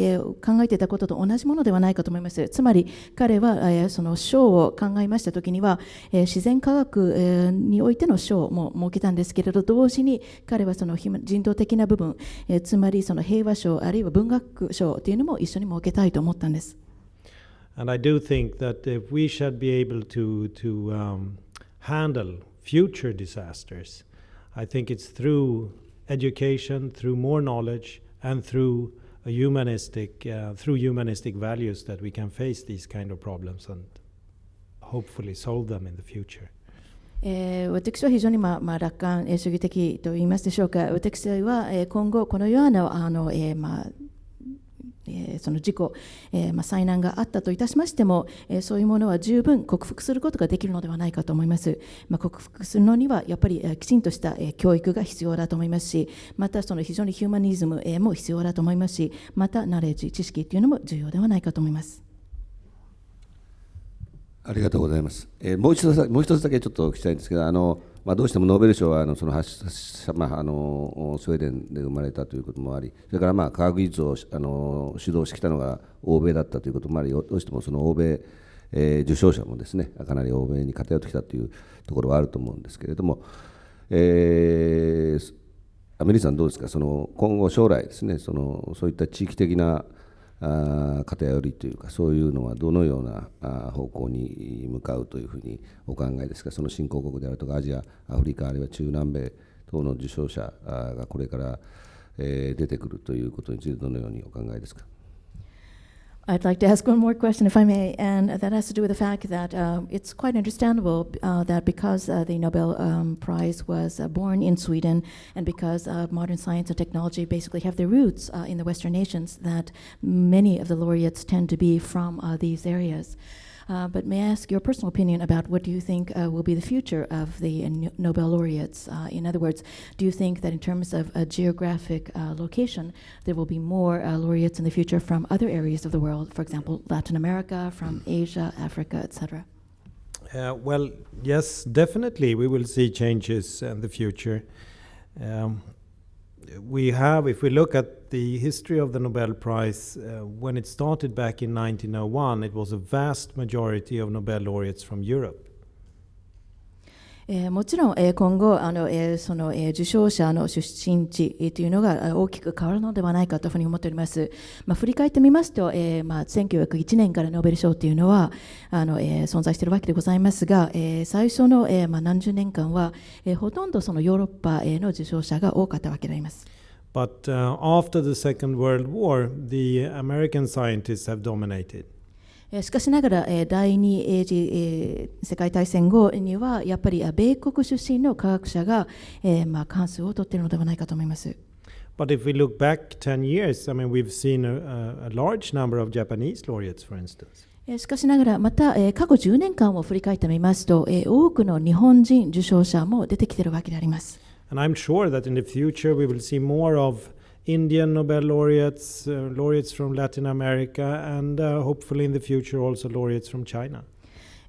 考えていたことと同じものではないかと思います。つまり彼は、その賞を考えましたときには、自然科学、においての賞も設けたんですけれど、同時に彼はその人道的な部分、つまりその平和賞あるいは文学賞というのも一緒に設けたいと思ったんです。And I do think that if we should be able to handle future disasters, I think it's through education, through more knowledge, and through humanistic values that we can face these kind of problems and hopefully solve them in the future. 私は非常に楽観主義的と言いますでしょうか。私は今後このようなその事故、災難があったといたしましても、そういうものは十分克服することができるのではないかと思います。克服するのにはやっぱりきちんとした教育が必要だと思いますし、またその非常にヒューマニズムも必要だと思いますし、またナレッジ、知識というのも重要ではないかと思います。ありがとうございます。もう一つだけちょっと聞きたいんですけど、どうしてもノーベル賞はそのスウェーデンで生まれたということもあり、それから科学技術を主導してきたのが欧米だったということもあり、どうしてもその欧米、受賞者もですね、かなり欧米に偏ってきたというところはあると思うんですけれども、アメリさんどうですか、その今後将来ですね、そういった地域的な偏りというか、そういうのはどのような方向に向かうというふうにお考えですか。その新興国であるとかアジア、アフリカ、あるいは中南米等の受賞者がこれから出てくるということについてどのようにお考えですか。I'd like to ask one more question, if I may, and that has to do with the fact that it's quite understandable that because the Nobel Prize was born in Sweden, and because modern science and technology basically have their roots in the Western nations, that many of the laureates tend to be from these areas. But may I ask your personal opinion about what do you think will be the future of the Nobel laureates? In other words, do you think that in terms of a geographic location, there will be more laureates in the future from other areas of the world, for example, Latin America, from Asia, Africa, etc.? Well, yes, definitely we will see changes in the future. If we look at the history of the Nobel Prize, when it started back in 1901, it was a vast majority of Nobel laureates from Europe. もちろん今後その受賞者の出身地というのが大きく変わるのではないかというふうに思っております。振り返ってみますと、1901年からノーベル賞というのは存在しているわけでございますが、最初の何十年間はほとんどそのヨーロッパの受賞者が多かったわけであります。But after the Second World War, the American scientists have dominated. しかしながら、第二次、世界大戦後にはやっぱり米国出身の科学者が、過半数を取っているのではないかと思います。But if we look back 10 years, I mean, we've seen a large number of Japanese laureates, for instance. しかしながらまた、過去10年間を振り返ってみますと、多くの日本人受賞者も出てきているわけであります。And I'm sure that in the future we will see more of Indian Nobel laureates, laureates from Latin America, and hopefully in the future also laureates from China.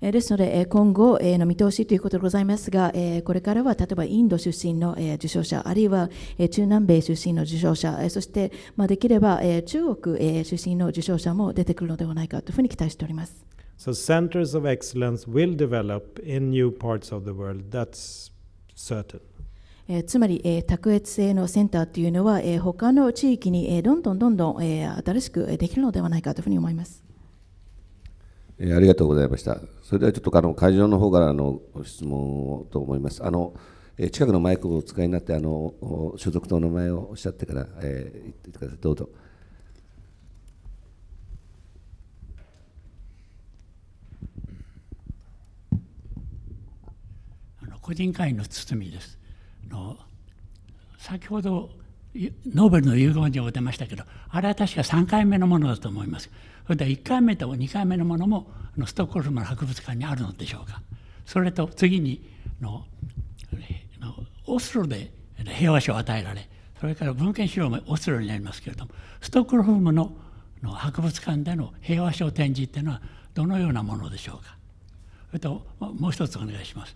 ですので、今後の見通しということでございますが、これからは例えばインド出身の受賞者、あるいは中南米出身の受賞者、そしてできれば中国出身の受賞者も出てくるのではないかというふうに期待しております。So centers of excellence will develop in new parts of the world. That's certain. つまり、卓越性のセンターというのは、他の地域にどんどん新しくできるのではないかというふうに思います。ありがとうございました。それではちょっと会場の方からご質問をと思います。近くのマイクをお使いになって所属とお名前をおっしゃってから、言ってください。どうぞ。個人会員の堤です。先ほどノーベルの遺言状が出ましたけど、あれは確か3回目のものだと思います。それで1回目と2回目のものもストックホルムの博物館にあるのでしょうか。それと次にオスロで平和賞を与えられ、それから文献資料もオスロにありますけれども、ストックホルムの博物館での平和賞展示っていうのはどのようなものでしょうか。それともう一つお願いします。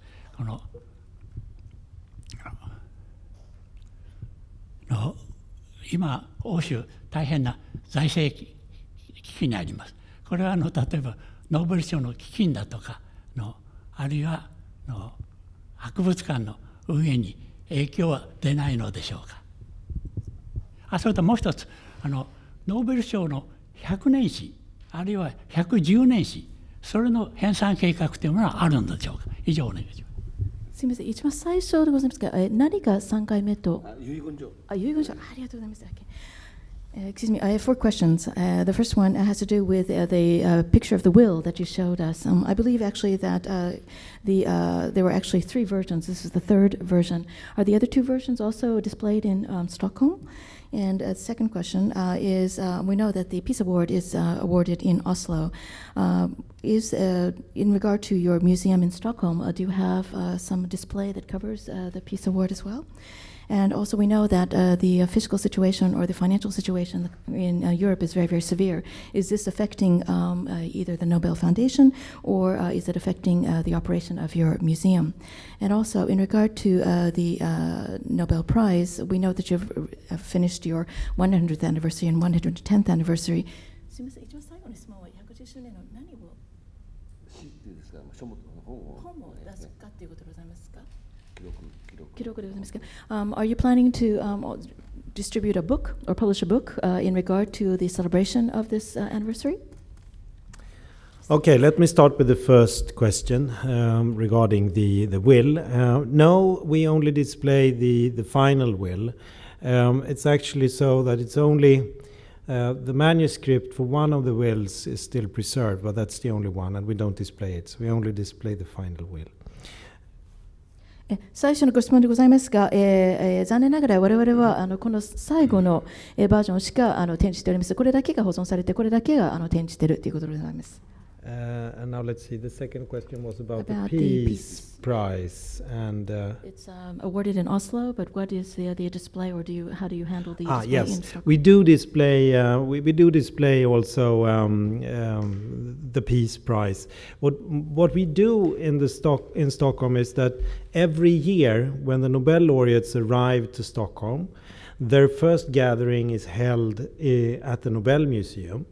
今欧州大変な財政危機にあります。これは例えばノーベル賞の基金だとかあるいは博物館の運営に影響は出ないのでしょうか。それともう一つノーベル賞の100年史あるいは110年史、それの編纂計画というものはあるのでしょうか。以上お願いします。すみません、一番最初でございますが、何が3回目と。遺言状。遺言状、ありがとうございます。Excuse me, I have 4 questions. The first one has to do with the picture of the will that you showed us. I believe actually that there were actually 3 versions. This is the 3rd version. Are the other 2 versions also displayed in Stockholm? And the second question is, we know that the Peace Award is awarded in Oslo. In regard to your museum in Stockholm, do you have some display that covers the Peace Award as well? And also we know that the fiscal situation or the financial situation in Europe is very, very severe. Is this affecting either the Nobel Foundation or is it affecting the operation of your museum? And also in regard to the Nobel Prize, we know that you've finished your 100th anniversary and 110th anniversary. すみません、一番最後の質問は110周年の何を本を出すかということでございますか？記録でございますか。Are you planning to distribute a book or publish a book in regard to the celebration of this anniversary? Okay, let me start with the first question regarding the will. No, we only display the final will. It's actually so that it's only the manuscript for one of the wills is still preserved, but that's the only one, and we don't display it. So we only display the final will. 最初のご質問でございますが、残念ながら我々はこの最後のバージョンしか展示しております。これだけが保存されて、これだけが展示しているということでございます。And now let's see. The second question was about the Peace Prize, and it's awarded in Oslo. But what is the display, or how do you handle the display? Yes, we do display. We do display also the Peace Prize. What we do in Stockholm is that every year when the Nobel laureates arrive to Stockholm, their first gathering is held at the Nobel Museum.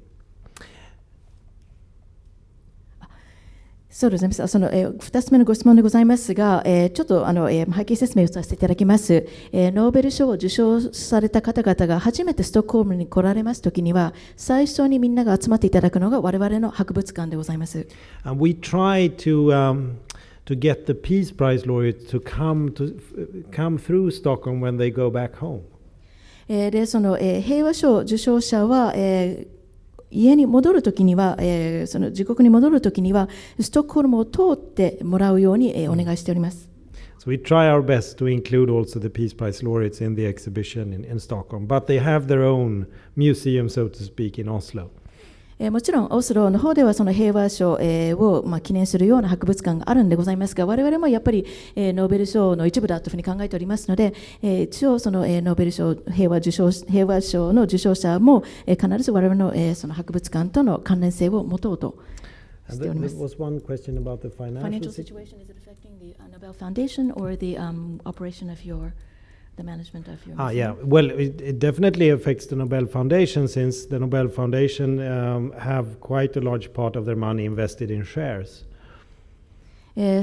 そうですね。2つ目のご質問でございますが、ちょっと背景説明をさせていただきます。ノーベル賞を受賞された方々が初めてストックホルムに来られますときには、最初にみんなが集まっていただくのが我々の博物館でございます。And we try to get the Peace Prize laureates to come through Stockholm when they go back home. でその平和賞受賞者は家に戻るときには、その自国に戻るときにはストックホルムを通ってもらうようにお願いしております。So we try our best to include also the Peace Prize laureates in the exhibition in Stockholm, but they have their own museum, so to speak, in Oslo. もちろんオスロの方ではその平和賞を記念するような博物館があるんでございますが、我々もやっぱりノーベル賞の一部だというふうに考えておりますので、一応そのノーベル賞平和賞の受賞者も必ず我々のその博物館との関連性を持とうとしております。There was one question about the financial situation. Is it affecting the Nobel Foundation or the operation of the management of your museum? Yeah. Well, it definitely affects the Nobel Foundation, since the Nobel Foundation have quite a large part of their money invested in shares.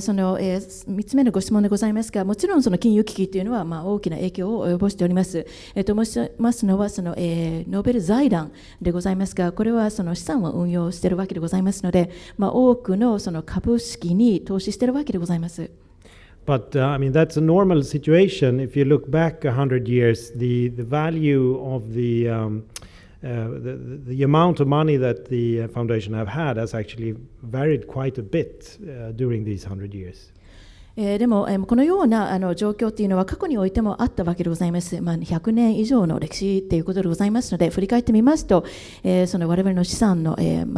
その3つ目のご質問でございますが、もちろんその金融危機というのは大きな影響を及ぼしております。申しますのはそのノーベル財団でございますが、これはその資産を運用しているわけでございますので、多くのその株式に投資しているわけでございます。But I mean, that's a normal situation. If you look back 100 years, the value of the amount of money that the foundation have had has actually varied quite a bit during these 100 years. でもこのような状況というのは過去においてもあったわけでございます。100年以上の歴史ということでございますので、振り返ってみますと、その我々の資産の、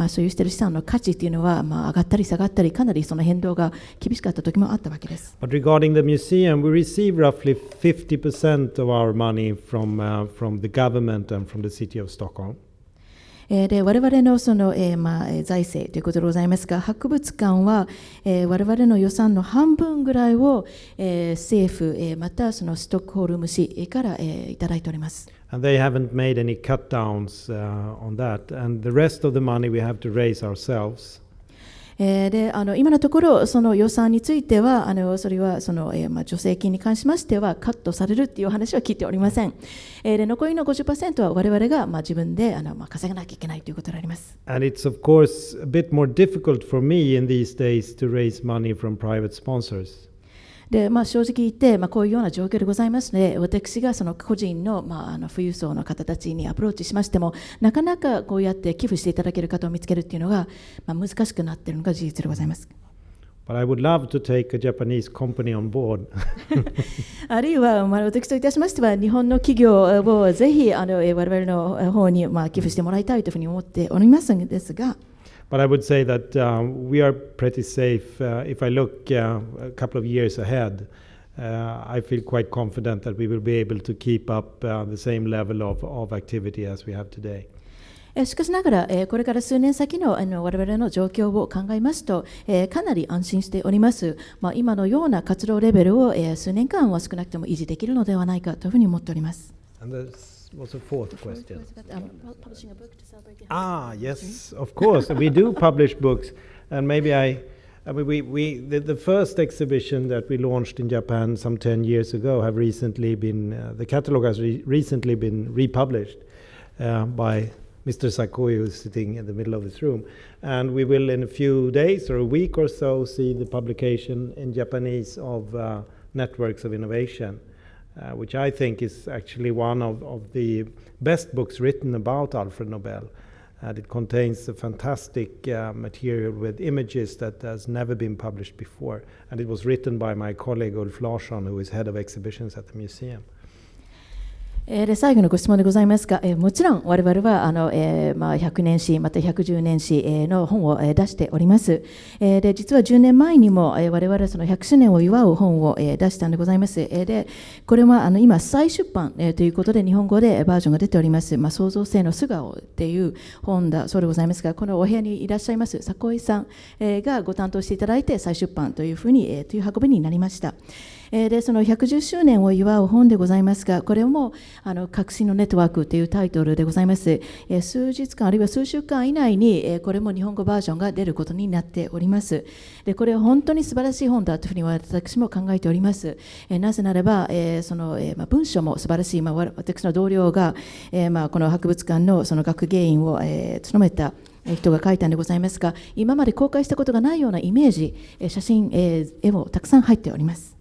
所有している資産の価値というのは、上がったり下がったり、かなりその変動が厳しかった時もあったわけです。But regarding the museum, we receive roughly 50% of our money from the government and from the city of Stockholm. で我々のその、財政ということでございますが、博物館は、我々の予算の半分ぐらいを、政府、またそのストックホルム市から、いただいております。And they haven't made any cut downs on that, and the rest of the money we have to raise ourselves. で今のところその予算についてはそれはその、助成金に関しましてはカットされるという話は聞いておりません。で残りの 50% は我々が自分で稼がなきゃいけないということであります。And it's of course a bit more difficult for me in these days to raise money from private sponsors. で正直言って、こういうような状況でございますので、私がその個人の、富裕層の方たちにアプローチしましても、なかなかこうやって寄付していただける方を見つけるっていうのが、難しくなっているのが事実でございます。But I would love to take a Japanese company on board. あるいは、私といたしましては、日本の企業をぜひ我々の方に寄付してもらいたいというふうに思っておりますんですが。But I would say that we are pretty safe. If I look a couple of years ahead, I feel quite confident that we will be able to keep up the same level of activity as we have today. しかしながら、これから数年先の我々の状況を考えますと、かなり安心しております。今のような活動レベルを、数年間は少なくとも維持できるのではないかというふうに思っております。What's the fourth question? Publishing a book to celebrate the yes, of course. We do publish books, and maybe the first exhibition that we launched in Japan some 10 years ago have recently been, the catalog has recently been republished by Mr. Sakoi, who is sitting in the middle of this room. And we will in a few days or a week or so see the publication in Japanese of Networks of Innovation. Which I think is actually one of the best books written about Alfred Nobel. And it contains a fantastic material with images that has never been published before. And it was written by my colleague Ulf Larsson, who is head of exhibitions at the museum. で最後のご質問でございますが、もちろん我々は100年史また110年史の本を出しております。で実は10年前にも我々はその100周年を祝う本を出したんでございます。でこれは今再出版ということで日本語でバージョンが出ております。創造性の素顔っていう本だそうでございますが、このお部屋にいらっしゃいます坂井さんがご担当していただいて再出版というふうにという運びになりました。でその110周年を祝う本でございますが、これも革新のネットワークというタイトルでございます。数日間あるいは数週間以内にこれも日本語バージョンが出ることになっております。でこれは本当に素晴らしい本だというふうに私も考えております。なぜならばその文章も素晴らしい、私の同僚がこの博物館のその学芸員を務めた人が書いたんでございますが、今まで公開したことがないようなイメージ、写真、絵もたくさん入っております。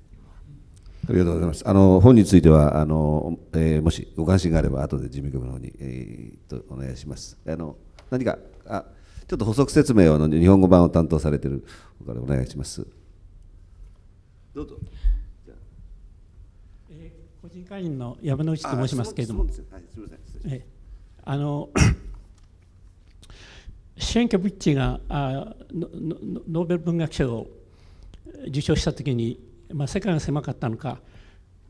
ありがとうございます。本についてはもしご関心があれば後で事務局の方に、お願いします。何かちょっと補足説明を日本語版を担当されている方からお願いします。どうぞ。個人会員の山内と申しますけれども、シェンケビッチがノーベル文学賞を受賞したときに、世界が狭かったのか、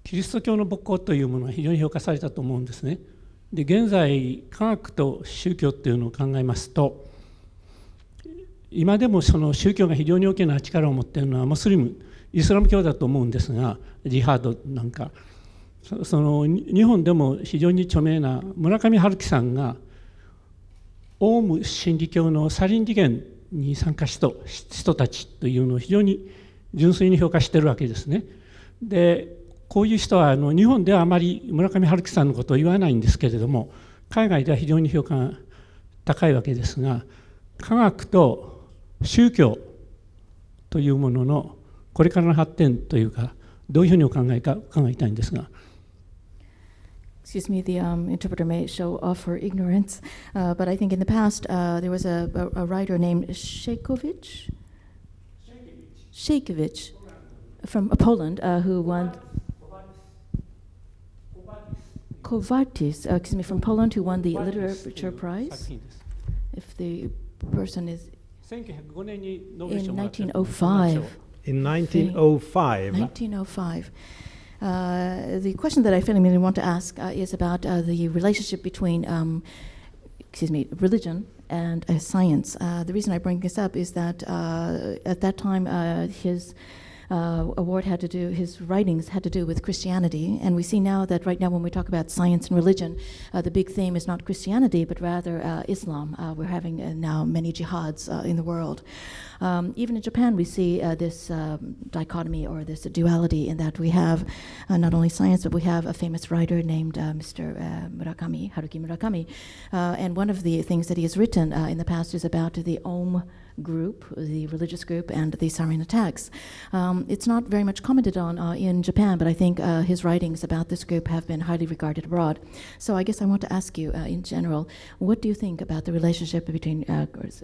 キリスト教の牧師というものが非常に評価されたと思うんですね。で、現在科学と宗教っていうのを考えますと、今でもその宗教が非常に大きな力を持っているのはムスリム、イスラム教だと思うんですが、ジハードなんか、その日本でも非常に著名な村上春樹さんがオウム真理教のサリン事件に参加した人たちというのを非常に純粋に評価しているわけですね。で、こういう人は日本ではあまり村上春樹さんのことを言わないんですけれども、海外では非常に評価が高いわけですが、科学と宗教というもののこれからの発展というか、どういうふうにお考えか伺いたいんですが。Excuse me, the interpreter may show off her ignorance, but I think in the past there was a writer named Sheikowicz from Poland who won Kowartis, excuse me, from Poland who won the literature prize. If the person is in 1905. In 1905. 1905. The question that I really want to ask is about the relationship between, religion and science. The reason I bring this up is that at that time his award had to do, his writings had to do with Christianity, and we see now that right now when we talk about science and religion, the big theme is not Christianity but rather Islam. We're having now many jihads in the world. Even in Japan, we see this dichotomy or this duality in that we have not only science, but we have a famous writer named Mr. Haruki Murakami. And one of the things that he has written in the past is about the Aum group, the religious group, and the sarin attacks. It's not very much commented on in Japan, but I think his writings about this group have been highly regarded abroad. So I guess I want to ask you, in general, what do you think about the relationship between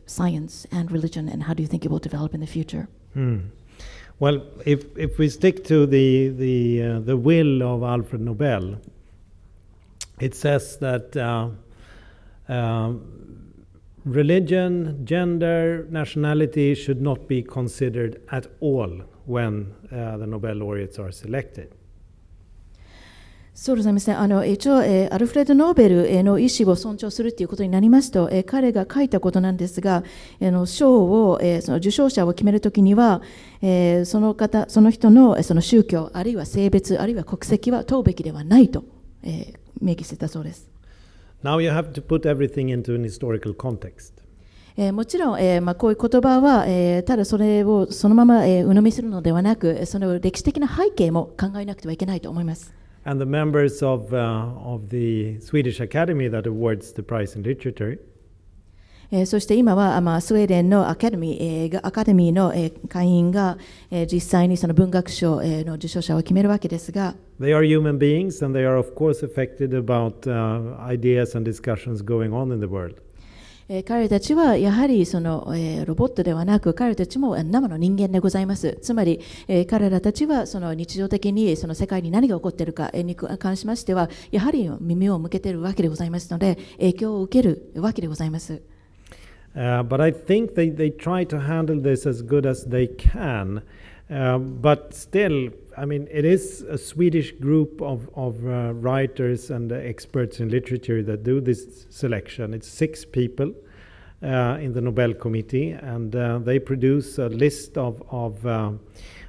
science and religion, and how do you think it will develop in the future? Well, if we stick to the will of Alfred Nobel, it says that religion, gender, nationality should not be considered at all when the Nobel laureates are selected. そうですね。一応、アルフレッド・ノーベルの意思を尊重するということになりますと、彼が書いたことなんですが、賞を、その受賞者を決めるときには、その人の、その宗教、あるいは性別、あるいは国籍は問うべきではないと、明記してたそうです。Now you have to put everything into an historical context. もちろん、こういう言葉は、ただそれをそのまま、鵜呑みするのではなく、その歴史的な背景も考えなくてはいけないと思います。And the members of the Swedish Academy that awards the prize in literature. そして今は、スウェーデンのアカデミーの、会員が、実際にその文学賞、の受賞者を決めるわけですが、They are human beings and they are of course affected about ideas and discussions going on in the world. 彼たちはやはりその、ロボットではなく、彼たちも生の人間でございます。つまり、彼らたちはその日常的にその世界に何が起こっているかに関しましては、やはり耳を向けているわけでございますので、影響を受けるわけでございます。But I think they try to handle this as good as they can. But still, I mean, it is a Swedish group of writers and experts in literature that do this selection. It's 6 people in the Nobel Committee, and they produce a list of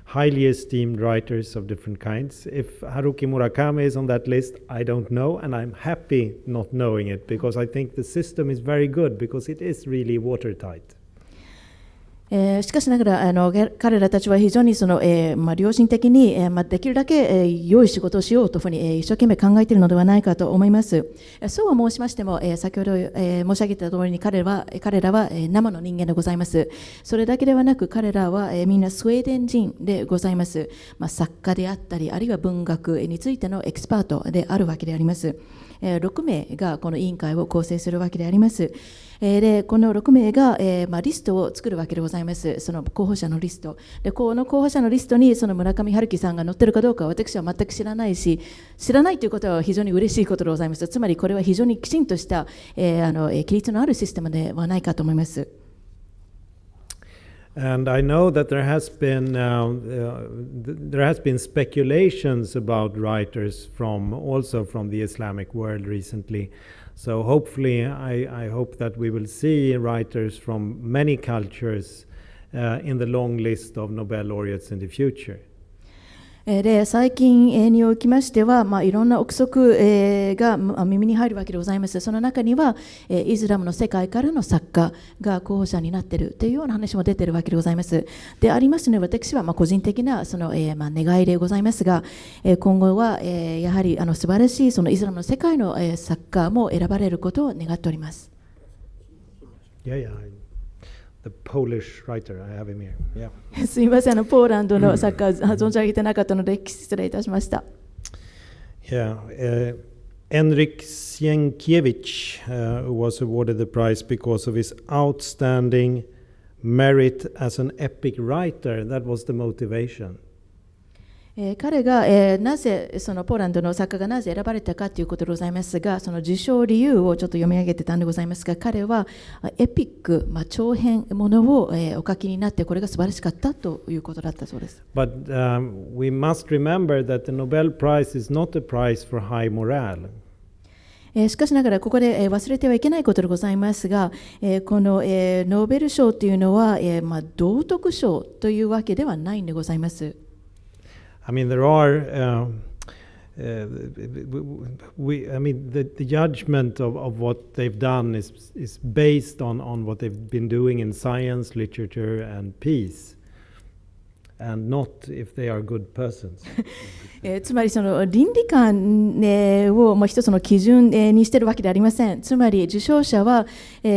highly esteemed writers of different kinds. If Haruki Murakami is on that list, I don't know, and I'm happy not knowing it, because I think the system is very good, because it is really watertight. しかしながら彼らたちは非常に良心的に、できるだけ、良い仕事をしようというふうに、一生懸命考えているのではないかと思います。そうは申しましても、先ほど、申し上げた通りに彼らは、生の人間でございます。それだけではなく彼らは、みんなスウェーデン人でございます。作家であったりあるいは文学についてのエキスパートであるわけであります。6名がこの委員会を構成するわけであります。でこの6名が、リストを作るわけでございます。その候補者のリストで、この候補者のリストにその村上春樹さんが載っているかどうかは私は全く知らないし、知らないということは非常に嬉しいことでございます。つまりこれは非常にきちんとした、規律のあるシステムではないかと思います。And I know that there has been speculations about writers also from the Islamic world recently. So hopefully, I hope that we will see writers from many cultures in the long list of Nobel laureates in the future. で最近におきましては、いろんな憶測が耳に入るわけでございます。その中にはイスラムの世界からの作家が候補者になっているというような話も出ているわけでございます。でありますので、私は個人的な願いでございますが、今後はやはり素晴らしいそのイスラムの世界の作家も選ばれることを願っております。The Polish writer, I have him here. Yeah. すみません、ポーランドの作家存じ上げてなかったので失礼いたしました。Yeah, Enrik Sienkiewicz was awarded the prize because of his outstanding merit as an epic writer. That was the motivation. 彼がなぜそのポーランドの作家がなぜ選ばれたかということでございますが、その受賞理由をちょっと読み上げてたんでございますが、彼はエピック、長編ものをお書きになって、これが素晴らしかったということだったそうです。But we must remember that the Nobel Prize is not a prize for high morale. しかしながらここで忘れてはいけないことでございますが、このノーベル賞というのは道徳賞というわけではないんでございます。I mean, there are. The judgment of what they've done is based on what they've been doing in science, literature, and peace, and not if they are good persons. つまりその倫理観を一つの基準にしているわけではありません。つまり受賞者は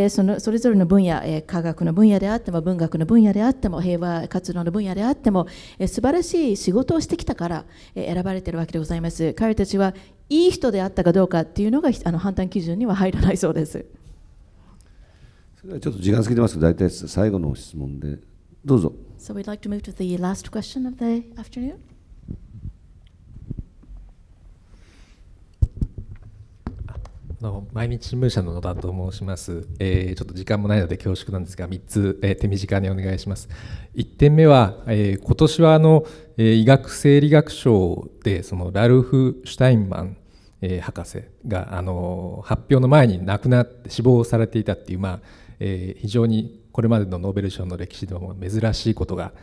それぞれの分野、科学の分野であっても文学の分野であっても平和活動の分野であっても素晴らしい仕事をしてきたから選ばれているわけでございます。彼たちはいい人であったかどうかっていうのが判断基準には入らないそうです。それはちょっと時間過ぎてますけど、大体最後の質問でどうぞ。So we'd like to move to the last question of the afternoon. 毎日新聞社の野田と申します。ちょっと時間もないので恐縮なんですが、3つ、手短にお願いします。1点目は、今年は医学生理学賞でそのラルフ・シュタインマン、博士が発表の前に亡くなって死亡されていたっていう、非常にこれまでのノーベル賞の歴史でも珍しいことが、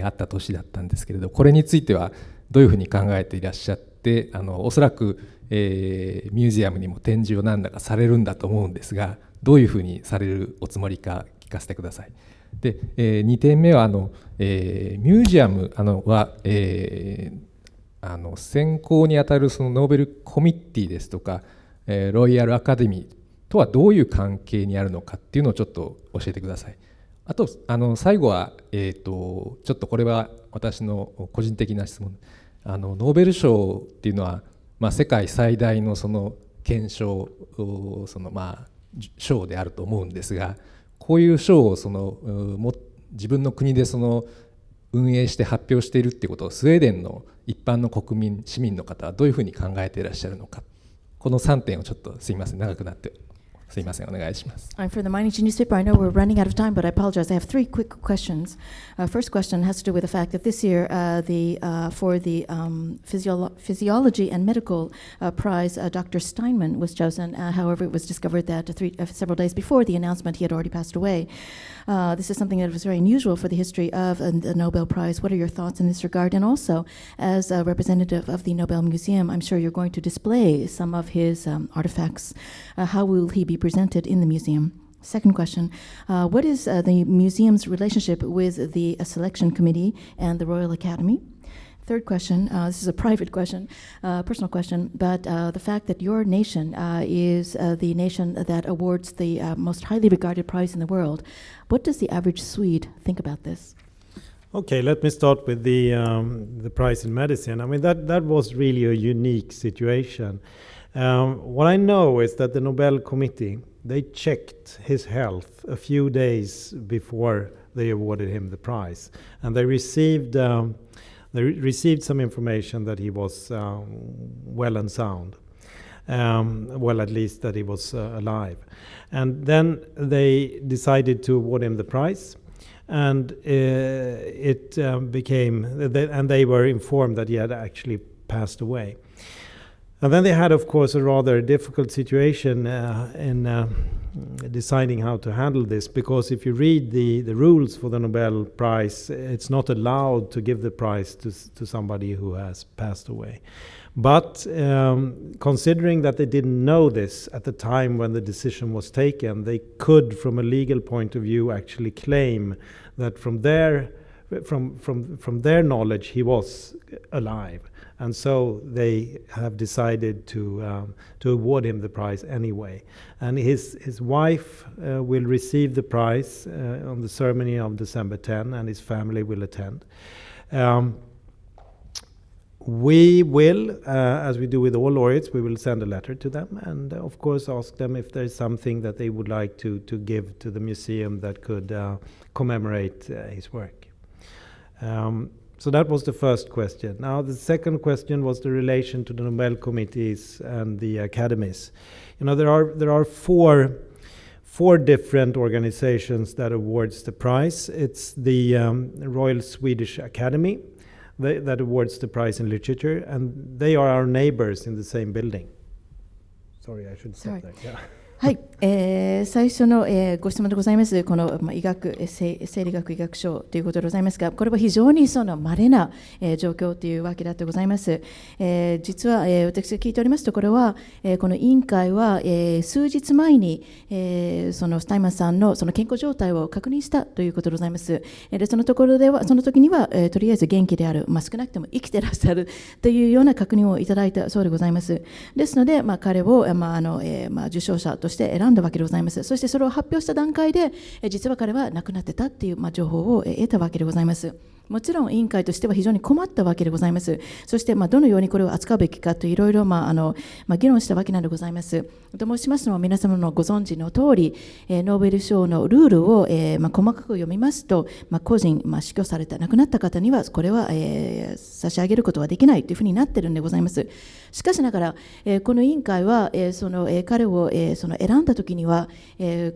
あった年だったんですけれど、これについてはどういうふうに考えていらっしゃって、おそらくミュージアムにも展示を何だかされるんだと思うんですが、どういうふうにされるおつもりか聞かせてください。で、2点目はミュージアムは、選考にあたるそのノーベルコミッティですとか、ロイヤルアカデミーとはどういう関係にあるのかっていうのをちょっと教えてください。あと最後は、ちょっとこれは私の個人的な質問。ノーベル賞っていうのは世界最大のその顕彰賞であると思うんですが、こういう賞を自分の国で運営して発表しているっていうことをスウェーデンの一般の国民市民の方はどういうふうに考えていらっしゃるのか、この3点をちょっとすいません長くなってすいませんお願いします。For the Mainichi newspaper, I know we're running out of time, but I apologize. I have 3 quick questions. First question has to do with the fact that this year, for the physiology and medical prize, Dr. Steinman was chosen. However, it was discovered that several days before the announcement, he had already passed away. This is something that was very unusual for the history of the Nobel Prize. What are your thoughts in this regard? And also, as a representative of the Nobel Museum, I'm sure you're going to display some of his artifacts. How will he be presented in the museum? Second question, what is the museum's relationship with the selection committee and the Royal Academy? Third question, this is a private question, personal question, but the fact that your nation is the nation that awards the most highly regarded prize in the world, what does the average Swede think about this? Okay, let me start with the prize in medicine. I mean, that was really a unique situation. What I know is that the Nobel Committee, they checked his health a few days before they awarded him the prize, and they received some information that he was well and sound, well, at least that he was alive, and then they decided to award him the prize, and it became, and they were informed that he had actually passed away. And then they had, of course, a rather difficult situation in deciding how to handle this, because if you read the rules for the Nobel Prize, it's not allowed to give the prize to somebody who has passed away. But considering that they didn't know this at the time when the decision was taken, they could, from a legal point of view, actually claim that from their knowledge he was alive. And so they have decided to award him the prize anyway. And his wife will receive the prize on the ceremony of December 10, and his family will attend. We will, as we do with all laureates, we will send a letter to them and, of course, ask them if there's something that they would like to give to the museum that could commemorate his work. So that was the first question. Now the second question was the relation to the Nobel committees and the academies. You know, there are four different organizations that awards the prize. It's the Royal Swedish Academy that awards the prize in literature, and they are our neighbors in the same building. Sorry, I should stop there. Yeah. はい、最初の、ご質問でございます。この、医学生理学医学賞ということでございますが、これは非常に稀な、状況というわけだとございます。実は、私が聞いておりますと、これは、この委員会は、数日前に、そのスタイマンさんのその健康状態を確認したということでございます。でそのところでは、その時には、とりあえず元気である、少なくとも生きてらっしゃるというような確認をいただいたそうでございます。ですので、彼を、受賞者として選んだわけでございます。そしてそれを発表した段階で、実は彼は亡くなってたっていう、情報を得たわけでございます。もちろん委員会としては非常に困ったわけでございます。そして、どのようにこれを扱うべきかといろいろ議論したわけなのでございます。と申しますのは、皆様のご存知の通り、ノーベル賞のルールを、細かく読みますと、個人、死去された亡くなった方にはこれは、差し上げることはできないというふうになっているのでございます。しかしながら、この委員会は、彼を、選んだ時には、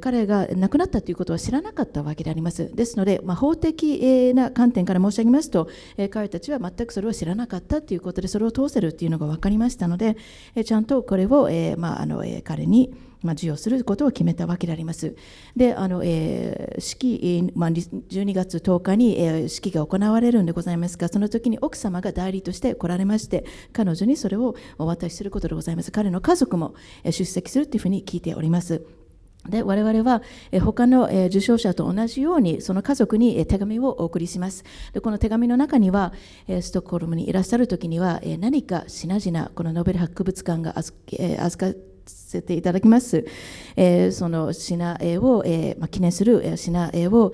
彼が亡くなったということは知らなかったわけであります。ですので、法的な観点から申し上げますと、彼たちは全くそれを知らなかったということで、それを通せるというのが分かりましたので、ちゃんとこれを、彼に授与することを決めたわけであります。で、式、12月10日に、式が行われるんでございますが、その時に奥様が代理として来られまして、彼女にそれをお渡しすることでございます。彼の家族も出席するというふうに聞いております。で我々は他の受賞者と同じようにその家族に手紙をお送りします。でこの手紙の中にはストックホルムにいらっしゃる時には何か品々このノーベル博物館が預かせていただきます、その品を、記念する品を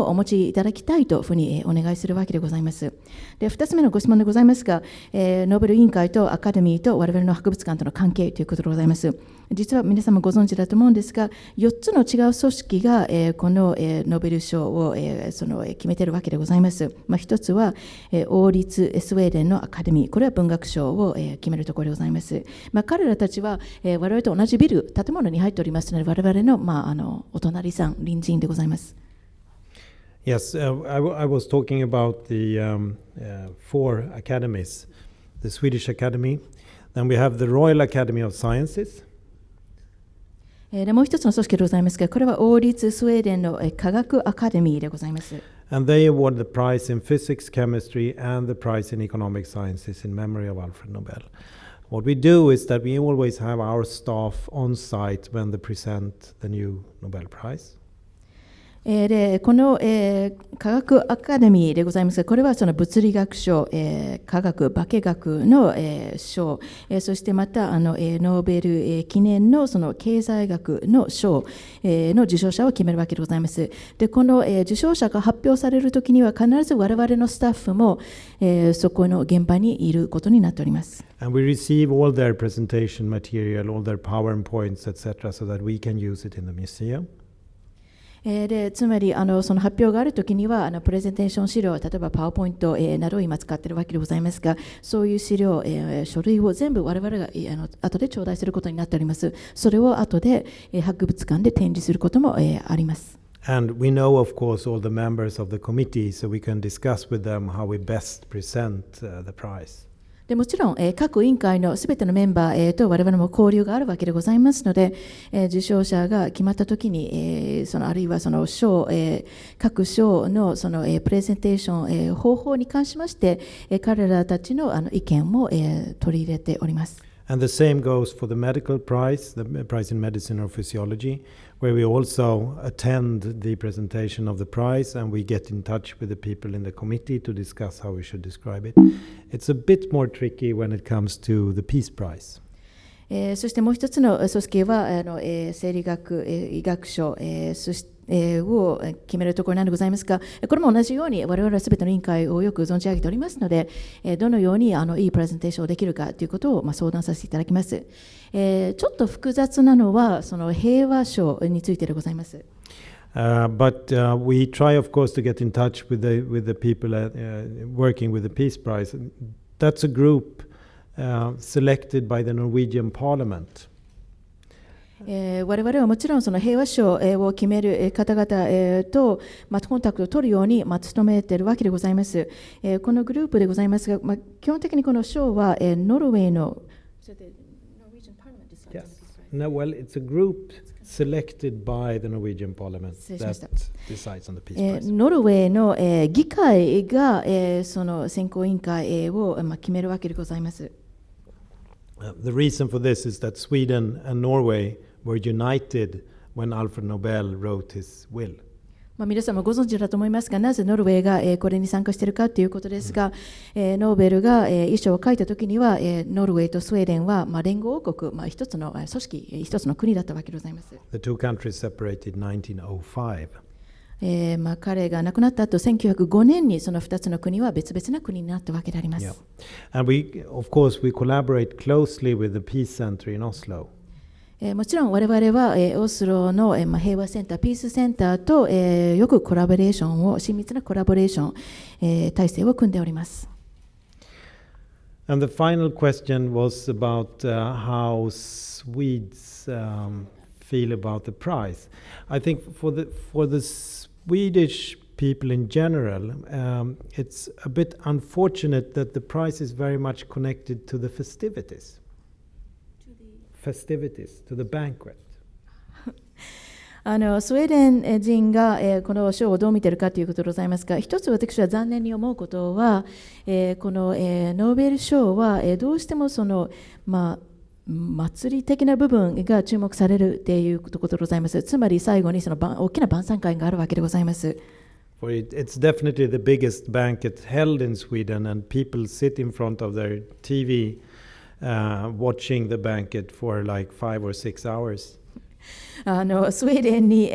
お持ちいただきたいというふうにお願いするわけでございます。で2つ目のご質問でございますが、ノーベル委員会とアカデミーと我々の博物館との関係ということでございます。実は皆様ご存知だと思うんですが、4つの違う組織がこのノーベル賞を決めているわけでございます。一つは王立スウェーデンのアカデミー、これは文学賞を決めるところでございます。彼らたちは我々と同じビル、建物に入っておりますので、我々のお隣さん、隣人でございます。Yes, I was talking about the four academies, the Swedish Academy, then we have the Royal Academy of Sciences. もう一つの組織でございますが、これは王立スウェーデンの科学アカデミーでございます。And they award the prize in physics, chemistry, and the prize in economic sciences in memory of Alfred Nobel. What we do is that we always have our staff on site when they present the new Nobel Prize. でこの、科学アカデミーでございますが、これはその物理学賞、科学化学の、賞、そしてまたノーベル、記念のその経済学の賞、の受賞者を決めるわけでございます。でこの、受賞者が発表されるときには必ず我々のスタッフも、そこの現場にいることになっております。And we receive all their presentation material, all their PowerPoints, etc., so that we can use it in the museum. でつまりその発表があるときにはプレゼンテーション資料、例えばパワーポイント、などを今使っているわけでございますが、そういう資料、書類を全部我々が後で頂戴することになっております。それを後で博物館で展示することもあります。And we know, of course, all the members of the committee, so we can discuss with them how we best present the prize. でもちろん、各委員会のすべてのメンバー、と我々も交流があるわけでございますので、受賞者が決まったときに、あるいはその賞、各賞のその、プレゼンテーション、方法に関しまして、彼らたちの、意見も、取り入れております。And the same goes for the medical prize, the prize in medicine or physiology, where we also attend the presentation of the prize and we get in touch with the people in the committee to discuss how we should describe it. It's a bit more tricky when it comes to the Peace Prize. そしてもう一つの組織は生理学、医学賞、そしてを決めるところなんでございますが、これも同じように我々はすべての委員会をよく存じ上げておりますので、どのようにいいプレゼンテーションをできるかということを相談させていただきます。ちょっと複雑なのはその平和賞についてでございます。But we try, of course, to get in touch with the people working with the Peace Prize. That's a group selected by the Norwegian Parliament. 我々はもちろんその平和賞を決める方々とコンタクトを取るように努めているわけでございます。このグループでございますが、基本的にこの賞はノルウェーのNo, well, it's a group selected by the Norwegian Parliament that decides on the Peace Prize. ノルウェーの議会がその選考委員会を決めるわけでございます。The reason for this is that Sweden and Norway were united when Alfred Nobel wrote his will. 皆さんもご存知だと思いますが、なぜノルウェーがこれに参加しているかということですが、ノーベルが遺書を書いたときには、ノルウェーとスウェーデンは連合王国、一つの組織、一つの国だったわけでございます。The two countries separated in 1905. 彼が亡くなった後、1905年にその2つの国は別々な国になったわけであります。Yeah. And of course, we collaborate closely with the Peace Center in Oslo. もちろん我々はオスロの平和センター、ピースセンターとよくコラボレーションを、親密なコラボレーション体制を組んでおります。And the final question was about how Swedes feel about the prize. I think for the Swedish people in general, it's a bit unfortunate that the prize is very much connected to the festivities. To the banquet. スウェーデン人がこの賞をどう見ているかということでございますが、一つ私は残念に思うことは、このノーベル賞はどうしてもその祭り的な部分が注目されるということでございます。つまり最後にその大きな晩餐会があるわけでございます。For it's definitely the biggest banquet held in Sweden, and people sit in front of their TV.Watching the banquet for like 5 or 6 hours. スウェーデンに、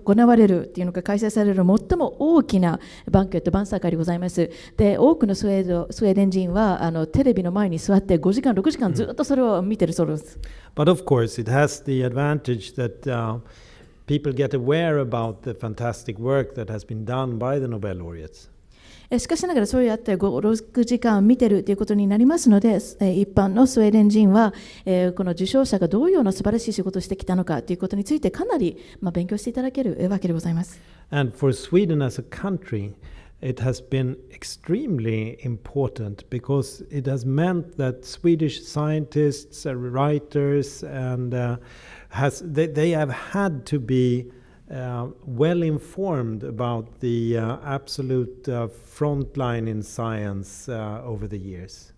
行われるというのが開催される最も大きなバンケット、晩餐会でございます。で、多くのスウェーデン人はテレビの前に座って5時間、6時間ずっとそれを見てるそうです。But of course, it has the advantage that、people get aware about the fantastic work that has been done by the Nobel laureates.しかしながらそうやって5、6時間見てるということになりますので、一般のスウェーデン人はこの受賞者がどういうような素晴らしい仕事をしてきたのかということについてかなり勉強していただけるわけでございます。And for Sweden as a country, it has been extremely important because it has meant that Swedish scientists, writers, and they have had to be well informed about the absolute front line in science over the years.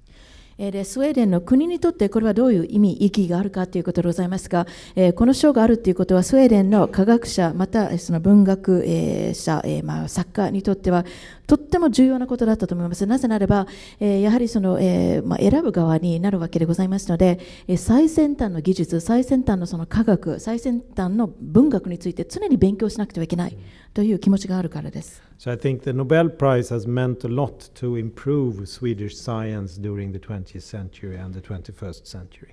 でスウェーデンの国にとってこれはどういう意義があるかということでございますが、この賞があるということはスウェーデンの科学者またその文学者、作家にとってはとっても重要なことだったと思います。なぜならば、やはりその、選ぶ側になるわけでございますので、最先端の技術、最先端のその科学、最先端の文学について常に勉強しなくてはいけないという気持ちがあるからです。So I think the Nobel Prize has meant a lot to improve Swedish science during the 20th century and the 21st century.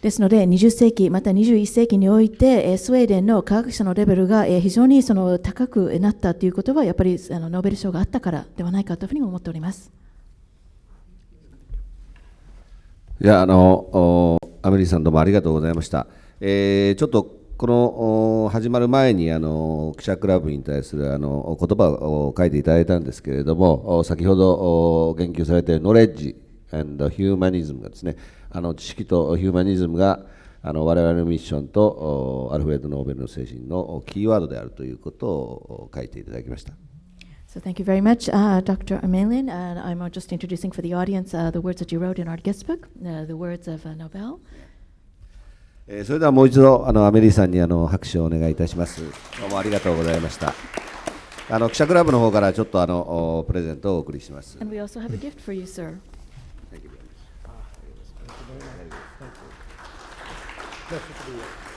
ですので20世紀また21世紀においてスウェーデンの科学者のレベルが非常にその高くなったということはやっぱりノーベル賞があったからではないかというふうに思っております。いやアメリーさんどうもありがとうございました。ちょっとこの始まる前に記者クラブに対する言葉を書いていただいたんですけれども、先ほど言及されているノレッジ&ヒューマニズムがですね、知識とヒューマニズムが我々のミッションとアルフレッド・ノーベルの精神のキーワードであるということを書いていただきました。So thank you very much, Dr. Amelin. I'm just introducing for the audience the words that you wrote in our guest book, the words of Nobel. それではもう一度アメリーさんに拍手をお願いいたします。どうもありがとうございました。記者クラブの方からちょっとプレゼントをお送りします。And we also have a gift for you, sir. Thank you very much. Pleasure to be here.